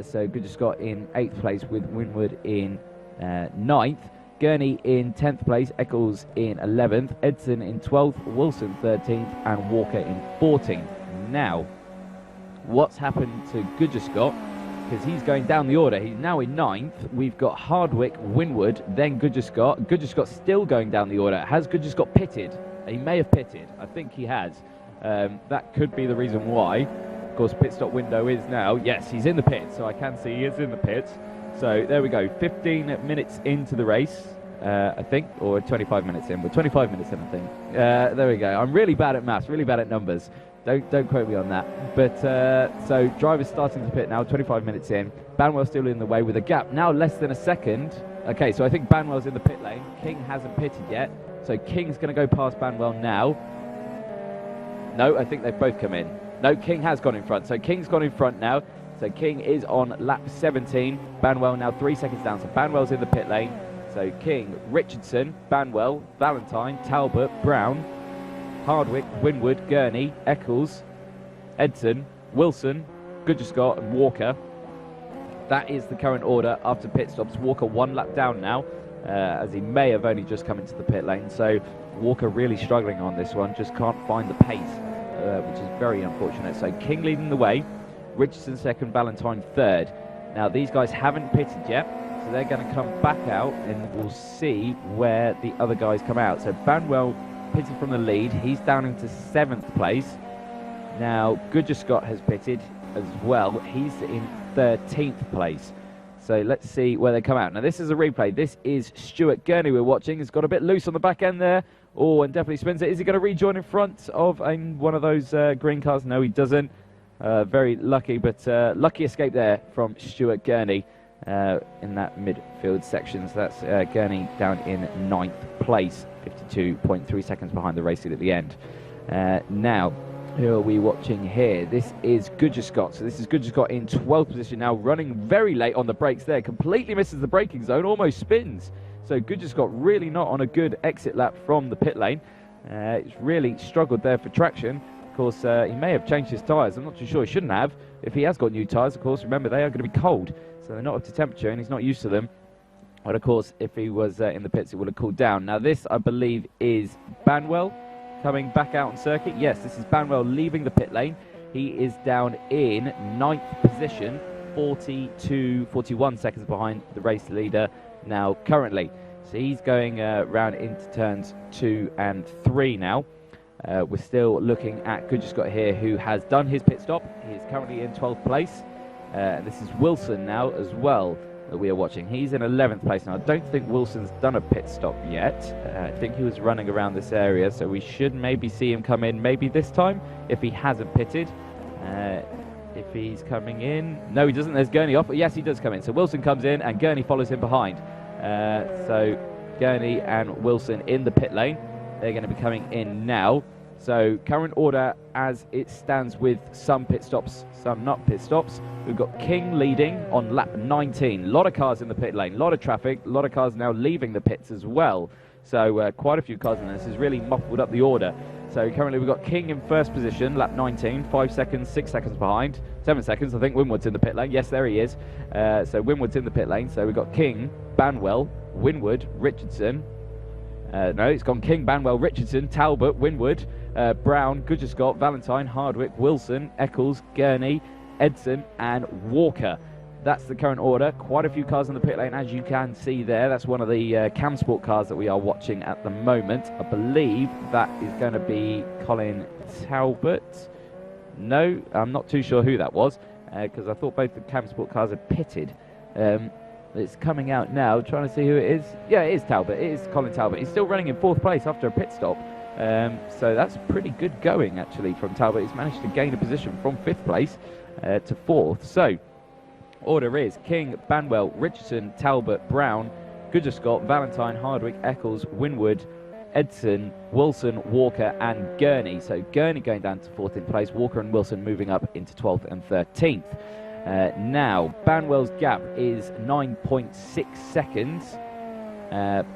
Speaker 2: So Good Scott in 8th place with Windward in 9th. Gurney in 10th place, Eccles in 11th, Edson in 12th, Wilson 13th, and Walker in 14th. Now, what's happened to Good Scott? Because he's going down the order. He's now in 9th. We've got Hardwick, Windward, then Good Scott. Good Scott's still going down the order. Has Good Scott pitted? He may have pitted. I think he has. That could be the reason why. Of course, pit stop window is now. Yes, he's in the pit, so I can see he is in the pits. So there we go. 15 minutes into the race, I think, or 25 minutes in. We're 25 minutes in, I think. There we go. I'm really bad at maths, really bad at numbers. Don't quote me on that. But so drivers starting to pit now, 25 minutes in. Banwell still in the way with a gap now less than a second. Okay, so I think Banwell's in the pit lane. King hasn't pitted yet, so King's going to go past Banwell now. No, I think they've both come in. No, King has gone in front. So King's gone in front now. So King is on lap 17. Banwell now 3 seconds down. So Banwell's in the pit lane. So King, Richardson, Banwell, Valentine, Talbot, Brown, Hardwick, Windward, Gurney, Eccles, Edson, Wilson, Good Scott, and Walker. That is the current order after pit stops. Walker 1 lap down now, as he may have only just come into the pit lane. So Walker really struggling on this one, just can't find the pace, which is very unfortunate. So King leading the way, Richardson second, Valentine third. Now these guys haven't pitted yet, so they're going to come back out and we'll see where the other guys come out. So Banwell pitted from the lead, he's down into 7th place. Now Good Scott has pitted as well, he's in 13th place. So let's see where they come out. Now this is a replay, this is Stuart Gurney we're watching. He's got a bit loose on the back end there. Oh, and definitely spins it. Is he going to rejoin in front of one of those green cars? No, he doesn't. Very lucky, but lucky escape there from Stuart Gurney in that midfield section. So that's Gurney down in 9th place, 52.3 seconds behind the race lead at the end. Now, who are we watching here? This is Scott. So this is Scott in 12th position now, running very late on the brakes there. Completely misses the braking zone, almost spins. So Scott really not on a good exit lap from the pit lane. He's really struggled there for traction. Of course, he may have changed his tyres. I'm not too sure. He shouldn't have. If he has got new tyres, of course, remember, they are going to be cold. So they're not up to temperature, and he's not used to them. But, of course, if he was in the pits, it would have cooled down. Now, this, I believe, is Banwell coming back out on circuit. Yes, this is Banwell leaving the pit lane. He is down in 9th position, 41 seconds behind the race leader now currently. So he's going round into turns 2 and 3 now. We're still looking at Scott here, who has done his pit stop. He is currently in 12th place. This is Wilson now as well that we are watching. He's in 11th place now. I don't think Wilson's done a pit stop yet. I think he was running around this area, so we should maybe see him come in maybe this time if he hasn't pitted. If he's coming in, no, he doesn't. There's Gurney off, but yes, he does come in. So Wilson comes in and Gurney follows him behind. So Gurney and Wilson in the pit lane. They're going to be coming in now. So current order as it stands with some pit stops, some not pit stops. We've got King leading on lap 19. A lot of cars in the pit lane, a lot of traffic, a lot of cars now leaving the pits as well. So quite a few cars in this has really muffled up the order. So currently we've got King in first position, lap 19, 5 seconds, 6 seconds behind, 7 seconds. I think Windward's in the pit lane. Yes, there he is. So Windward's in the pit lane. So we've got King, Banwell, Windward, Richardson. No, it's gone King, Banwell, Richardson, Talbot, Windward, Brown, Scott, Valentine, Hardwick, Wilson, Eccles, Gurney, Edson and Walker. That's the current order. Quite a few cars in the pit lane, as you can see there. That's one of the Cam Sport cars that we are watching at the moment. I believe that is going to be Colin Talbot. No, I'm not too sure who that was, because I thought both the Cam Sport cars had pitted. It's coming out now, trying to see who it is. Yeah, it is Talbot. It is Colin Talbot. He's still running in 4th place after a pit stop. So that's pretty good going, actually, from Talbot. He's managed to gain a position from 5th place to 4th. So, order is King, Banwell, Richardson, Talbot, Brown, Scott, Valentine, Hardwick, Eccles, Windward, Edson, Wilson, Walker and Gurney. So Gurney going down to 4th in place, Walker and Wilson moving up into 12th and 13th. Now, Banwell's gap is 9.6 seconds,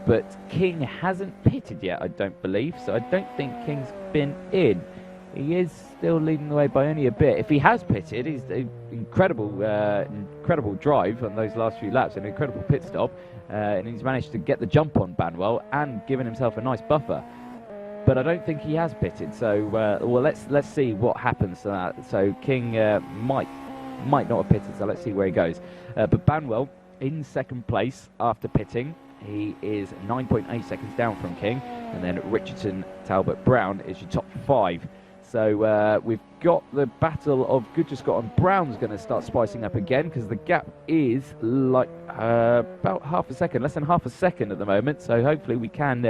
Speaker 2: but King hasn't pitted yet, I don't believe, so I don't think King's been in. He is still leading the way by only a bit. If he has pitted, he's an incredible drive on those last few laps, an incredible pit stop, and he's managed to get the jump on Banwell and given himself a nice buffer. But I don't think he has pitted, so well, let's see what happens to that. So King might not have pitted, so let's see where he goes. But Banwell in 2nd place after pitting. He is 9.8 seconds down from King, and then Richardson, Talbot, Brown is your top 5. So we've got the battle of Scott and Brown's going to start spicing up again, because the gap is like about half a second, less than half a second at the moment. So hopefully we can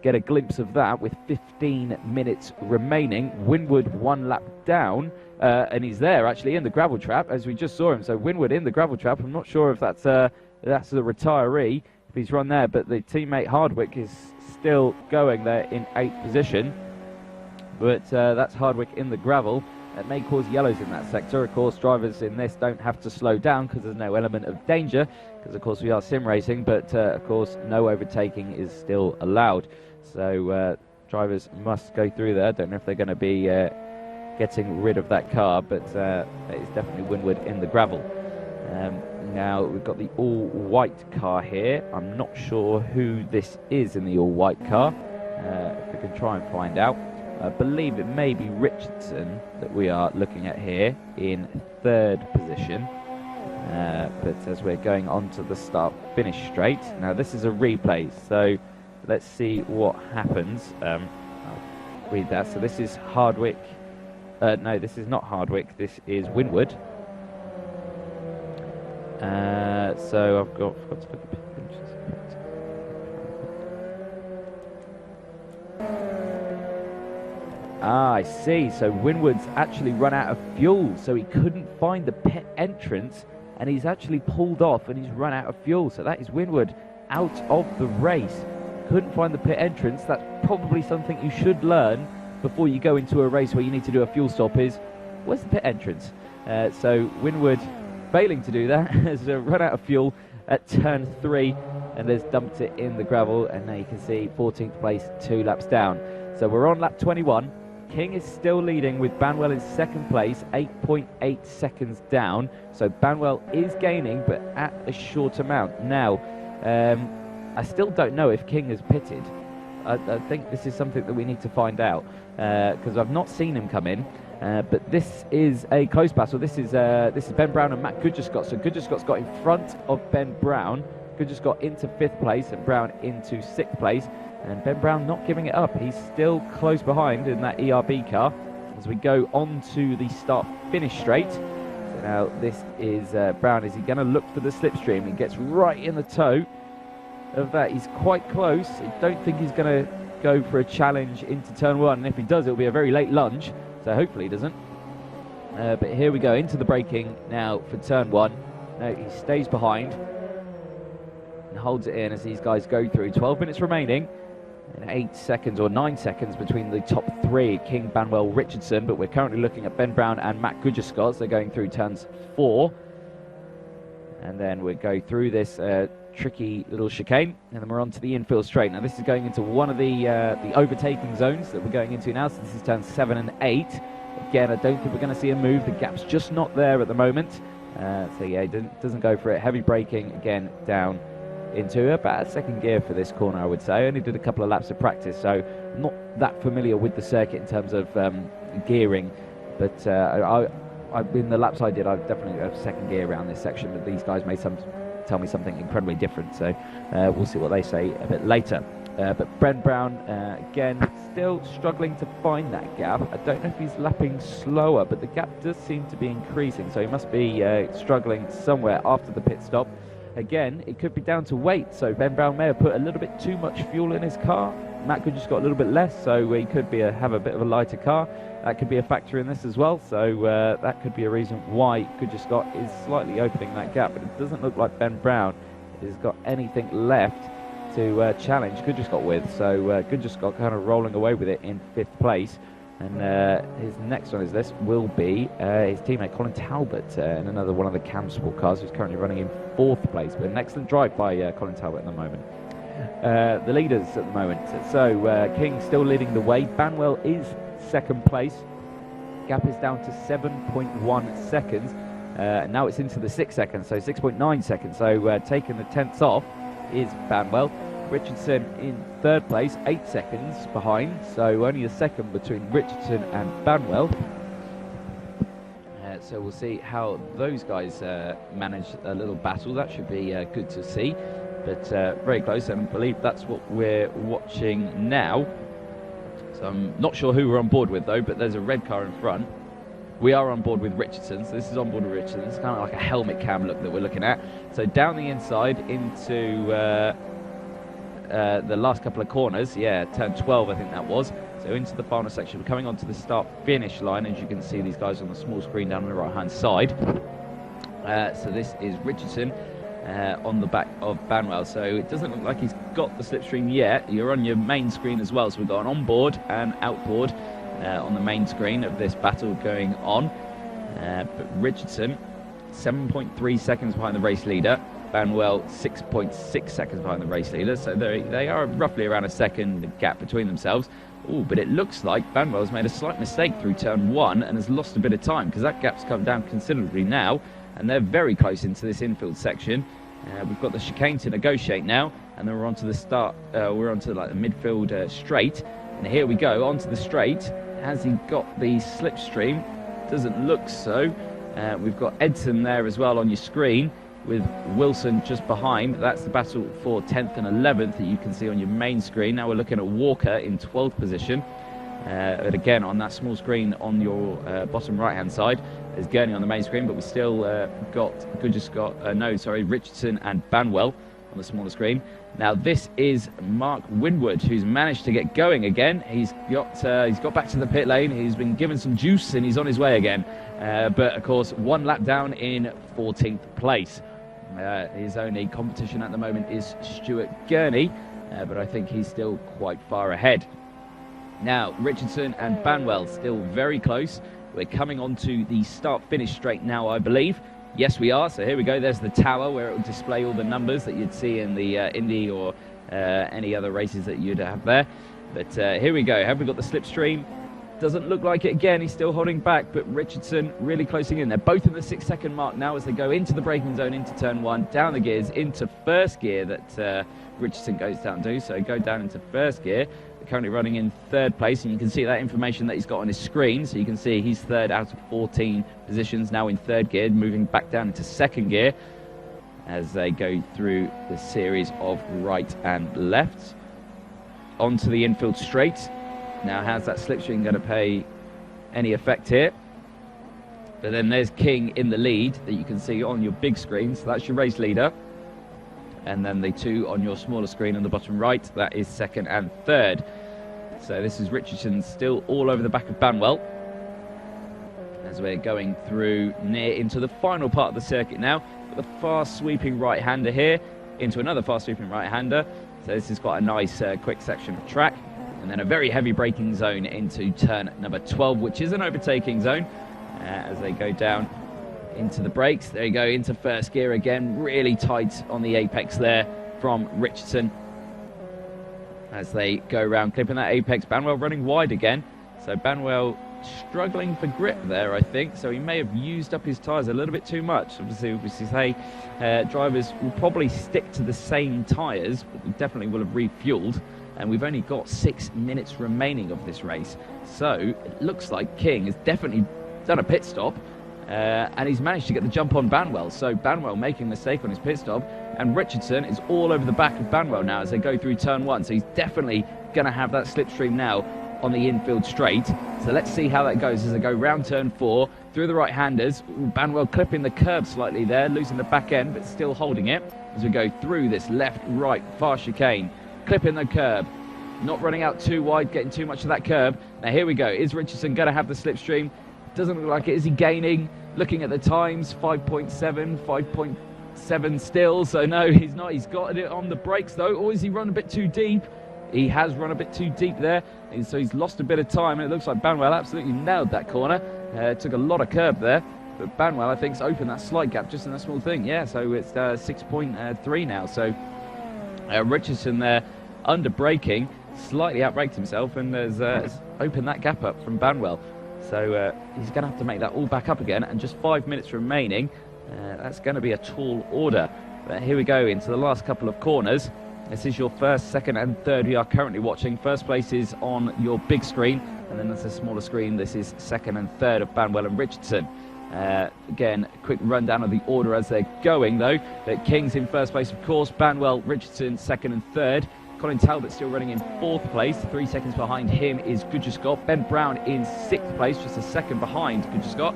Speaker 2: get a glimpse of that with 15 minutes remaining. Windward 1 lap down, and he's there actually in the gravel trap as we just saw him. So Windward in the gravel trap. I'm not sure if that's the retiree, if he's run there, but the teammate Hardwick is still going there in 8th position. But that's Hardwick in the gravel. It may cause yellows in that sector. Of course, drivers in this don't have to slow down because there's no element of danger, because of course we are sim racing, but of course no overtaking is still allowed. So drivers must go through there. I don't know if they're going to be getting rid of that car, but it's definitely Windward in the gravel. Now we've got the all-white car here. I'm not sure who this is in the all-white car. If we can try and find out. I believe it may be Richardson that we are looking at here in 3rd position. But as we're going on to the start-finish straight. Now this is a replay, so let's see what happens. I'll read that. So this is Hardwick. No, this is not Hardwick. This is Windward. So I've forgot to look at pit finishes. Ah, I see. So Windward's actually run out of fuel, so he couldn't find the pit entrance, and he's actually pulled off and he's run out of fuel. So that is Windward out of the race. Couldn't find the pit entrance. That's probably something you should learn before you go into a race where you need to do a fuel stop is, where's the pit entrance? So Windward, failing to do that, has run out of fuel at turn 3 and has dumped it in the gravel, and now you can see 14th place, 2 laps down. So we're on lap 21. King is still leading with Banwell in 2nd place, 8.8 seconds down. So Banwell is gaining, but at a short amount. Now, I still don't know if King has pitted. I think this is something that we need to find out, because I've not seen him come in. But this is a close battle. This is Ben Brown and Matt Goodgescott. So Goodgescott's got in front of Ben Brown. Goodgescott into 5th place and Brown into 6th place. And Ben Brown not giving it up. He's still close behind in that ERB car as we go on to the start-finish straight. So now this is Brown. Is he going to look for the slipstream? He gets right in the toe of that. He's quite close. I don't think he's going to go for a challenge into turn 1. And if he does, it'll be a very late lunge. So hopefully he doesn't. But here we go into the braking now for turn 1. No, he stays behind and holds it in as these guys go through. 12 minutes remaining. And 8 seconds or 9 seconds between the top 3, King, Banwell, Richardson. But we're currently looking at Ben Brown and Matt Goodgescott. They're going through turns 4. And then we go through this tricky little chicane, and then we're on to the infield straight. Now this is going into one of the overtaking zones that we're going into now. So this is turns 7 and 8. Again, I don't think we're going to see a move. The gap's just not there at the moment. So yeah, he doesn't go for it. Heavy braking again down into about 2nd gear for this corner, I would say. I only did a couple of laps of practice, so I'm not that familiar with the circuit in terms of gearing. But in the laps I did, I definitely have 2nd gear around this section. But these guys may tell me something incredibly different, so we'll see what they say a bit later. But Ben Brown, again, still struggling to find that gap. I don't know if he's lapping slower, but the gap does seem to be increasing, so he must be struggling somewhere after the pit stop. Again, it could be down to weight, so Ben Brown may have put a little bit too much fuel in his car. Matt could just got a little bit less, so he could be have a bit of a lighter car. That could be a factor in this as well, so that could be a reason why Goodgescott is slightly opening that gap, but it doesn't look like Ben Brown has got anything left to challenge Goodgescott with. So Goodgescott kind of rolling away with it in 5th place, and his next on his list will be his teammate Colin Talbot in another one of the Cam Sport cars, who's currently running in 4th place, but an excellent drive by Colin Talbot at the moment. The leaders at the moment, so King still leading the way. Banwell is 2nd place. Gap is down to 7.1 seconds. Now it's into the 6 seconds, so 6.9 seconds. So taking the 10ths off is Banwell. Richardson in 3rd place, 8 seconds behind, so only a second between Richardson and Banwell. So we'll see how those guys manage a little battle. That should be good to see, but very close, and I believe that's what we're watching now. So I'm not sure who we're on board with though, but there's a red car in front. We are on board with Richardson, so this is on board with Richardson. It's kind of like a helmet cam look that we're looking at. So down the inside into the last couple of corners, yeah, turn 12 I think that was. So into the final section, we're coming onto the start-finish line. As you can see, these guys on the small screen down on the right-hand side. So this is Richardson on the back of Banwell. So it doesn't look like he's got the slipstream yet. You're on your main screen as well. So we've got an onboard and outboard on the main screen of this battle going on. But Richardson, 7.3 seconds behind the race leader. Banwell, 6.6 seconds behind the race leader. So they are roughly around a second gap between themselves. Oh, but it looks like Banwell's made a slight mistake through turn 1 and has lost a bit of time, because that gap's come down considerably now, and they're very close into this infield section. We've got the chicane to negotiate now, and then we're on to the start. We're on to like the midfield straight, and here we go onto the straight. Has he got the slipstream? Doesn't look so. We've got Edson there as well on your screen, with Wilson just behind. That's the battle for 10th and 11th that you can see on your main screen. Now we're looking at Walker in 12th position. And again, on that small screen on your bottom right-hand side, there's Gurney on the main screen, but we still got Richardson and Banwell on the smaller screen. Now this is Mark Windward, who's managed to get going again. He's got back to the pit lane. He's been given some juice and he's on his way again. But of course, 1 lap down in 14th place. His only competition at the moment is Stuart Gurney, but I think he's still quite far ahead. Now Richardson and Banwell still very close. We're coming on to the start-finish straight now, I believe. Yes, we are. So here we go. There's the tower where it will display all the numbers that you'd see in the Indy or any other races that you'd have there. But here we go. Have we got the slipstream? Doesn't look like it again. He's still holding back, but Richardson really closing in. They're both in the 6-second mark now as they go into the braking zone, into turn 1, down the gears, into first gear that Richardson goes down to. So go down into first gear. They're currently running in 3rd place, and you can see that information that he's got on his screen. So you can see he's 3rd out of 14 positions, now in 3rd gear, moving back down into 2nd gear as they go through the series of right and left. Onto the infield straight. Now, how's that slipstream going to pay any effect here? But then there's King in the lead that you can see on your big screen. So that's your race leader. And then the 2 on your smaller screen on the bottom right, that is 2nd and 3rd. So this is Richardson still all over the back of Banwell. As we're going through near into the final part of the circuit now. With a fast sweeping right-hander here into another fast sweeping right-hander. So this is quite a nice quick section of track. And then a very heavy braking zone into turn number 12, which is an overtaking zone, as they go down into the brakes. There you go, into first gear again, really tight on the apex there from Richardson as they go around, clipping that apex. Banwell running wide again, so Banwell struggling for grip there, I think, so he may have used up his tyres a little bit too much. Obviously say drivers will probably stick to the same tyres, but we definitely will have refueled. And we've only got 6 minutes remaining of this race. So it looks like King has definitely done a pit stop, and he's managed to get the jump on Banwell. So Banwell making a mistake on his pit stop, and Richardson is all over the back of Banwell now as they go through turn 1. So he's definitely going to have that slipstream now on the infield straight. So let's see how that goes as they go round turn 4, through the right-handers. Banwell clipping the curb slightly there, losing the back end, but still holding it as we go through this left-right fast chicane. Clipping the curb, not running out too wide, getting too much of that curb. Now here we go. Is Richardson going to have the slipstream? Doesn't look like it. Is he gaining? Looking at the times, 5.7, 5.7 still. So no, he's not. He's got it on the brakes though. Or is he run a bit too deep? He has run a bit too deep there. And so he's lost a bit of time. And it looks like Banwell absolutely nailed that corner. Took a lot of curb there. But Banwell, I think, has opened that slight gap just in that small thing. Yeah, so it's 6.3 now. So Richardson there under braking, slightly outbraked himself and has opened that gap up from Banwell. So he's going to have to make that all back up again, and just 5 minutes remaining. That's going to be a tall order. But here we go into the last couple of corners. This is your 1st, 2nd and 3rd we are currently watching. First place is on your big screen, and then there's a smaller screen. This is 2nd and 3rd of Banwell and Richardson. Again, a quick rundown of the order as they're going though. But King's in 1st place, of course. Banwell, Richardson 2nd and 3rd. Colin Talbot still running in 4th place. 3 seconds behind him is Goodger-Scott. Ben Brown in 6th place, just a second behind Goodger-Scott.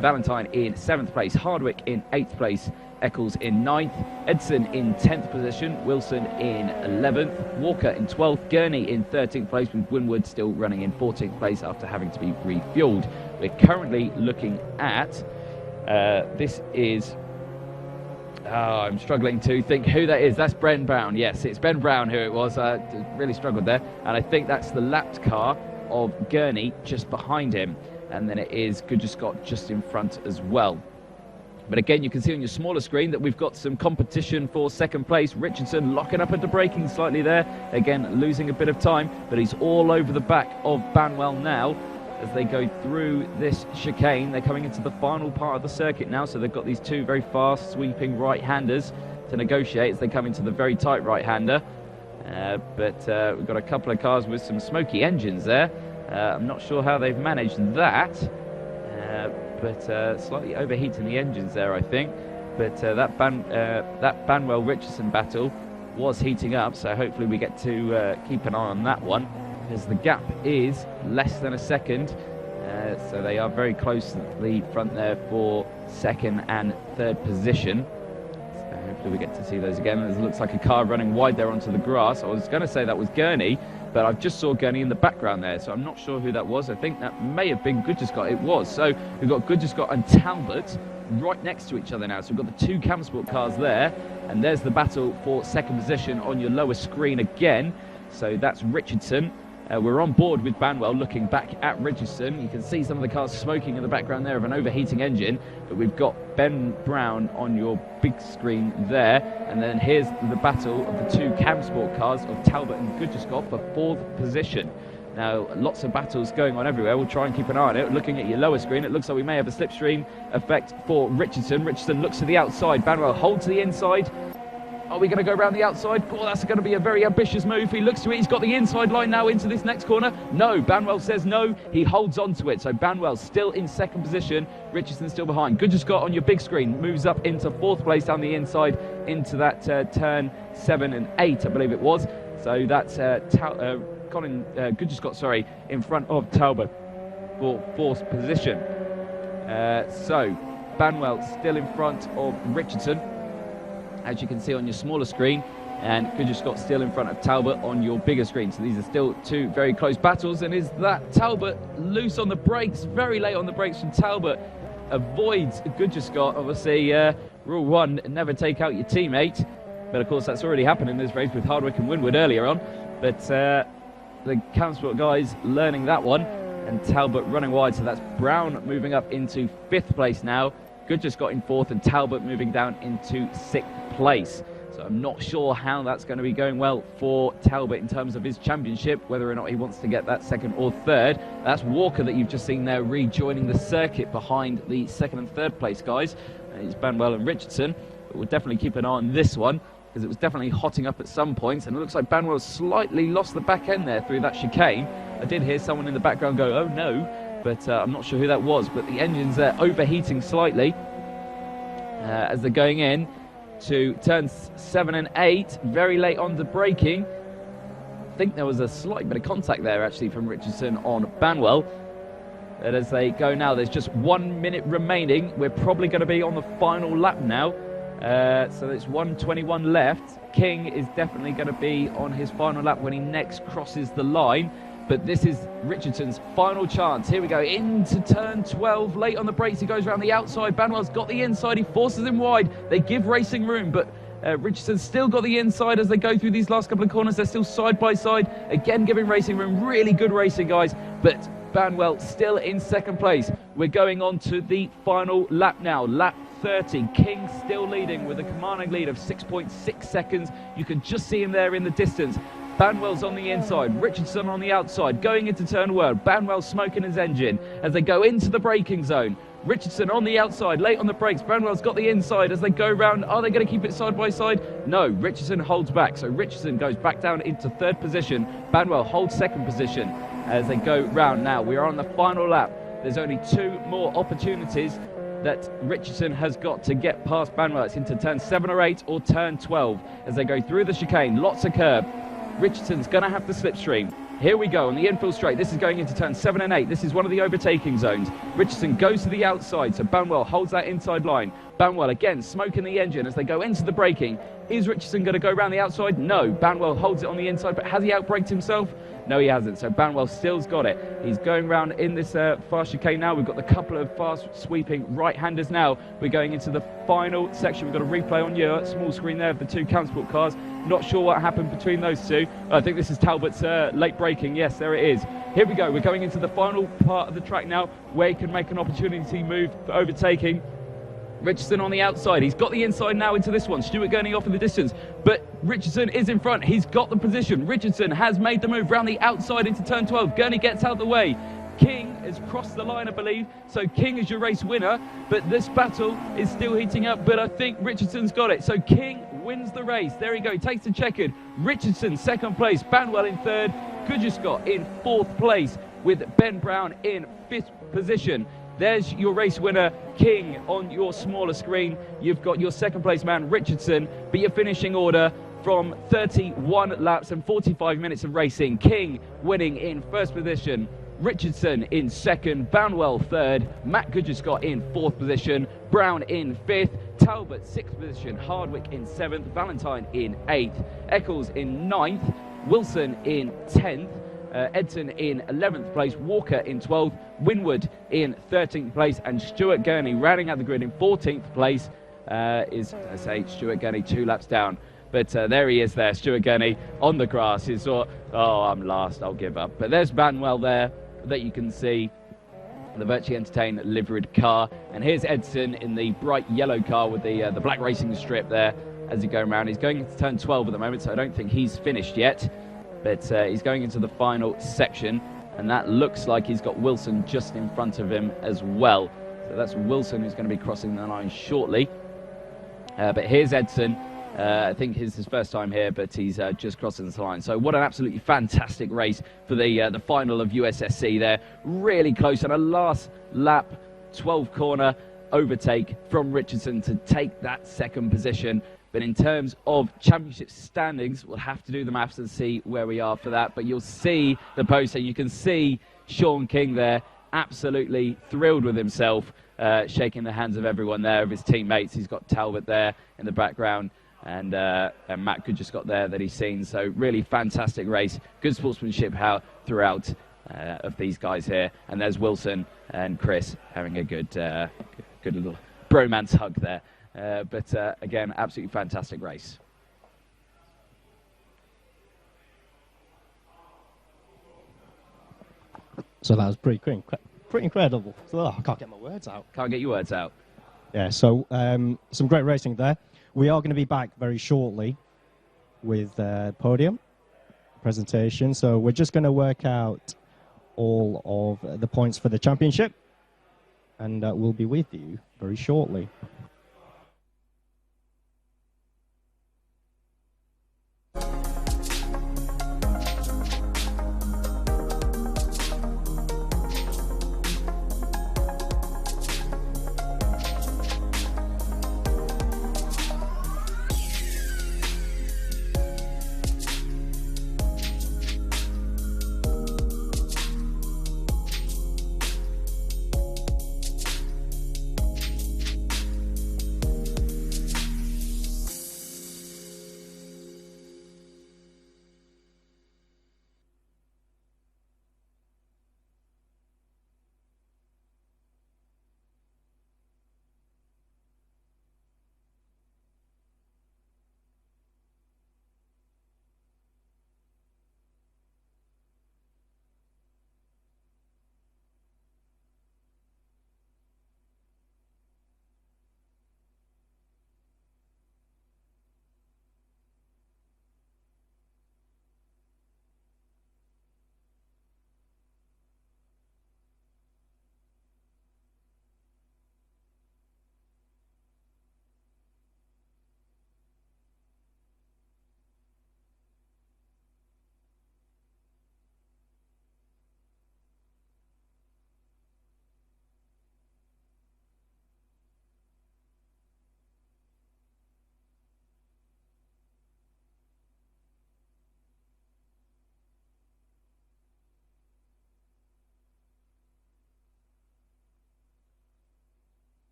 Speaker 2: Valentine in 7th place. Hardwick in 8th place. Eccles in 9th. Edson in 10th position. Wilson in 11th. Walker in 12th. Gurney in 13th place, with Windward still running in 14th place after having to be refueled. We're currently looking at, this is, I'm struggling to think who that is. That's Ben Brown. Yes, it's Ben Brown who it was. Really struggled there. And I think that's the lapped car of Gurney just behind him. And then it is Goodger-Scott just in front as well. But again, you can see on your smaller screen that we've got some competition for 2nd place. Richardson locking up at the braking slightly there. Again, losing a bit of time, but he's all over the back of Banwell now. As they go through this chicane, they're coming into the final part of the circuit now, so they've got these 2 very fast sweeping right-handers to negotiate as they come into the very tight right-hander. But we've got a couple of cars with some smoky engines there. I'm not sure how they've managed that, but slightly overheating the engines there, I think. But that Banwell-Richardson battle was heating up, so hopefully we get to keep an eye on that one, as the gap is less than a second. So they are very close to the front there for 2nd and 3rd position. So Do we get to see those again? It looks like a car running wide there onto the grass. I was going to say that was Gurney, but I just saw Gurney in the background there, so I'm not sure who that was. I think that may have been Goodgescott. It was. So we've got Goodgescott and Talbot right next to each other now. So we've got the two Camsport cars there, and there's the battle for second position on your lower screen again. So that's Richardson. We're on board with Banwell looking back at Richardson. You can see some of the cars smoking in the background there of an overheating engine, but we've got Ben Brown on your big screen there. And then here's the battle of the two Camsport cars of Talbot and Goodgescott for fourth position. Now, lots of battles going on everywhere. We'll try and keep an eye on it. Looking at your lower screen, it looks like we may have a slipstream effect for Richardson. Richardson looks to the outside. Banwell holds to the inside. Are we going to go around the outside? Oh, that's going to be a very ambitious move. He looks to it. He's got the inside line now into this next corner. No, Banwell says no. He holds on to it. So Banwell still in second position. Richardson still behind. Goodgescott on your big screen moves up into fourth place down the inside into that turn 7 and 8, I believe it was. So that's Colin Goodgescott, sorry, in front of Talbot for fourth position. So Banwell still in front of Richardson, as you can see on your smaller screen, and Goodgescott still in front of Talbot on your bigger screen. So these are still two very close battles. And is that Talbot loose on the brakes? Very late on the brakes from Talbot. Avoids Goodgescott. Obviously, rule 1, never take out your teammate. But of course, that's already happened in this race with Hardwick and Windward earlier on. But the Camsport guys learning that one. And Talbot running wide. So that's Brown moving up into 5th place now. Goodgescott in 4th, and Talbot moving down into 6th place. So I'm not sure how that's going to be going well for Talbot in terms of his championship, whether or not he wants to get that 2nd or 3rd. That's Walker that you've just seen there rejoining the circuit behind the 2nd and 3rd place guys. It's Banwell and Richardson. But we'll definitely keep an eye on this one, because it was definitely hotting up at some points, and it looks like Banwell slightly lost the back end there through that chicane. I did hear someone in the background go, oh no, but I'm not sure who that was. But the engine's overheating slightly as they're going in to turns 7 and 8, very late on the braking. I think there was a slight bit of contact there actually from Richardson on Banwell. And as they go now, there's just 1 minute remaining. We're probably going to be on the final lap now. So it's 1:21 left. King is definitely going to be on his final lap when he next crosses the line. But this is Richardson's final chance. Here we go, into turn 12. Late on the brakes, he goes around the outside. Banwell's got the inside, he forces him wide. They give racing room, but Richardson's still got the inside as they go through these last couple of corners. They're still side by side, again giving racing room. Really good racing, guys. But Banwell still in 2nd place. We're going on to the final lap now, lap 30. King still leading with a commanding lead of 6.6 seconds. You can just see him there in the distance. Banwell's on the inside, Richardson on the outside, going into turn 1. Banwell smoking his engine as they go into the braking zone. Richardson on the outside, late on the brakes. Banwell's got the inside as they go round. Are they going to keep it side by side? No, Richardson holds back. So Richardson goes back down into 3rd position. Banwell holds 2nd position as they go round. Now, we are on the final lap. There's only 2 more opportunities that Richardson has got to get past Banwell. It's into turn 7 or 8 or turn 12 as they go through the chicane. Lots of curb. Richardson's going to have to slipstream. Here we go on the infield straight. This is going into turn 7 and 8. This is one of the overtaking zones. Richardson goes to the outside, so Banwell holds that inside line. Banwell again smoking the engine as they go into the braking. Is Richardson going to go around the outside? No. Banwell holds it on the inside, but has he outbraked himself? No, he hasn't. So Banwell still's got it. He's going round in this fast chicane now. We've got the couple of fast sweeping right-handers now. We're going into the final section. We've got a replay on your small screen there of the 2 Camsport cars. Not sure what happened between those 2. I think this is Talbot's late braking. Yes, there it is. Here we go. We're going into the final part of the track now where he can make an opportunity move for overtaking. Richardson on the outside. He's got the inside now into this one. Stewart Gurney off in the distance. But Richardson is in front. He's got the position. Richardson has made the move round the outside into turn 12. Gurney gets out of the way. King has crossed the line, I believe. So King is your race winner. But this battle is still heating up. But I think Richardson's got it. So King wins the race. There he goes. He takes the checkered. Richardson 2nd place. Banwell in 3rd. Goodgescott in 4th place with Ben Brown in 5th position. There's your race winner, King, on your smaller screen. You've got your 2nd place man, Richardson, but your finishing order from 31 laps and 45 minutes of racing. King winning in 1st position, Richardson in 2nd, Banwell 3rd, Matt Goodgescott in 4th position, Brown in 5th, Talbot 6th position, Hardwick in 7th, Valentine in 8th, Eccles in 9th, Wilson in 10th, Edson in 11th place, Walker in 12th, Windward in 13th place, and Stuart Gurney rounding out the grid in 14th place is, I say, Stuart Gurney 2 laps down. But there he is there, Stuart Gurney on the grass. He's thought, oh, I'm last, I'll give up. But there's Banwell there that you can see, the Virtually Entertained liveried car. And here's Edson in the bright yellow car with the black racing strip there as he's going around. He's going into turn 12 at the moment, so I don't think he's finished yet. But he's going into the final section, and that looks like he's got Wilson just in front of him as well. So that's Wilson who's going to be crossing the line shortly. But here's Edson. I think it's his first time here, but he's just crossing the line. So what an absolutely fantastic race for the final of USSC there. Really close on a last lap, 12 corner overtake from Richardson to take that second position. But in terms of championship standings, we'll have to do the maths and see where we are for that. But you'll see the poster. You can see Sean King there, absolutely thrilled with himself, shaking the hands of everyone there, of his teammates. He's got Talbot there in the background. And Matt Good just got there that he's seen. So really fantastic race. Good sportsmanship throughout of these guys here. And there's Wilson and Chris having a good little bromance hug there. But again, absolutely fantastic race.
Speaker 3: So that was pretty incredible. Oh, I can't get my words out.
Speaker 2: Can't get your words out.
Speaker 3: Yeah, so some great racing there. We are going to be back very shortly with Podium Presentation. So we're just going to work out all of the points for the championship, and we'll be with you very shortly.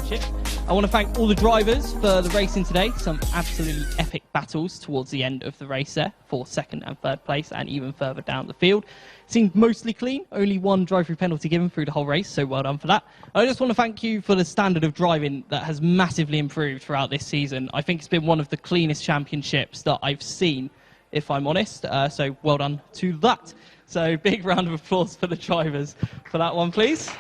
Speaker 4: Championship. I want to thank all the drivers for the racing today. Some absolutely epic battles towards the end of the race there for second and third place and even further down the field. Seemed mostly clean, only one drive-through penalty given through the whole race, so well done for that. I just want to thank you for the standard of driving that has massively improved throughout this season. I think it's been one of the cleanest championships that I've seen, if I'm honest, so well done to that. So big round of applause for the drivers for that one, please.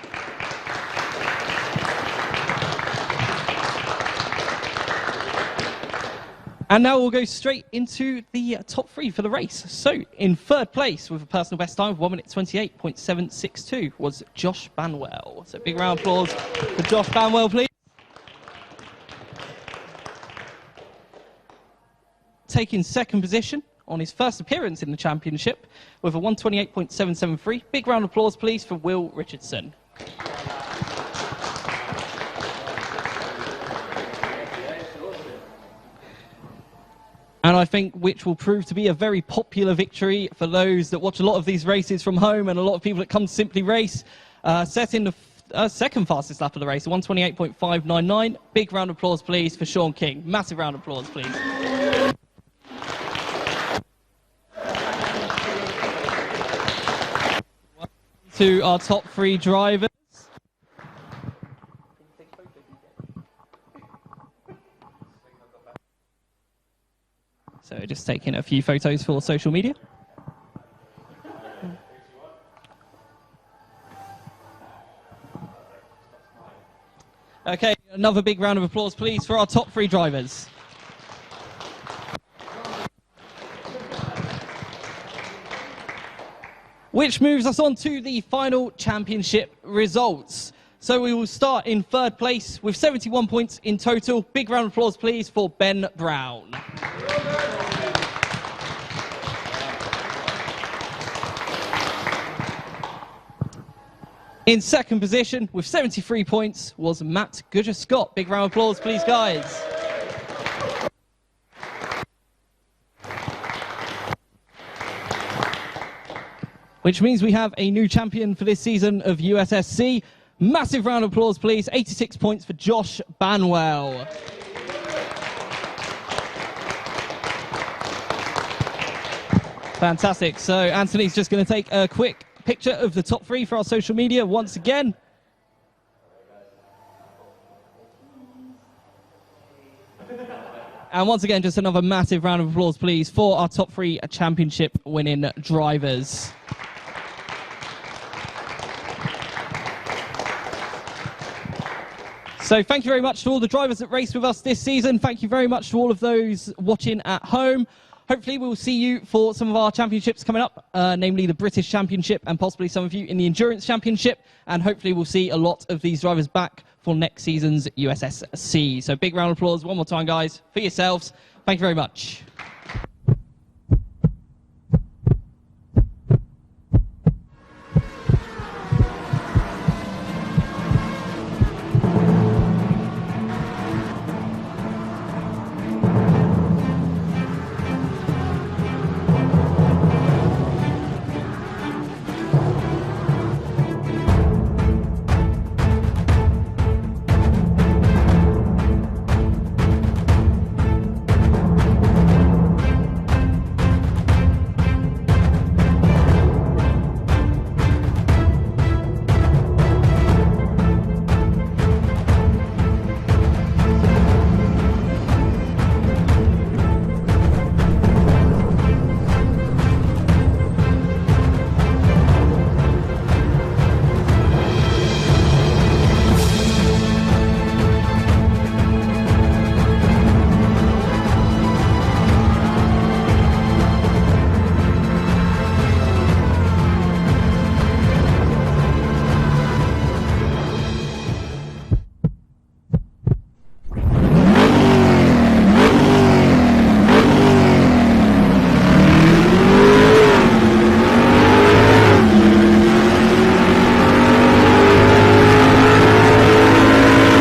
Speaker 4: And now we'll go straight into the top three for the race. So in third place with a personal best time of 1 minute 28.762 was Josh Banwell. So big round of applause for Josh Banwell, please. Taking second position on his first appearance in the championship with a 128.773. Big round of applause, please, for Will Richardson. And I think which will prove to be a very popular victory for those that watch a lot of these races from home and a lot of people that come to Simply Race. Setting the second fastest lap of the race, 128.599. Big round of applause, please, for Sean King. Massive round of applause, please. To our top three drivers. So just taking a few photos for social media. Okay, another big round of applause, please, for our top three drivers. Which moves us on to the final championship results. So we will start in third place with 71 points in total. Big round of applause, please, for Ben Brown. In second position with 73 points was Matt Goodger-Scott. Big round of applause, please, guys. Which means we have a new champion for this season of USSC. Massive round of applause, please. 86 points for Josh Banwell. Fantastic. So Anthony's just going to take a quick picture of the top three for our social media once again. And once again, just another massive round of applause, please, for our top three championship winning drivers. So thank you very much to all the drivers that raced with us this season. Thank you very much to all of those watching at home. Hopefully we'll see you for some of our championships coming up, namely the British Championship and possibly some of you in the Endurance Championship. And hopefully we'll see a lot of these drivers back for next season's USSC. So big round of applause one more time, guys, for yourselves. Thank you very much.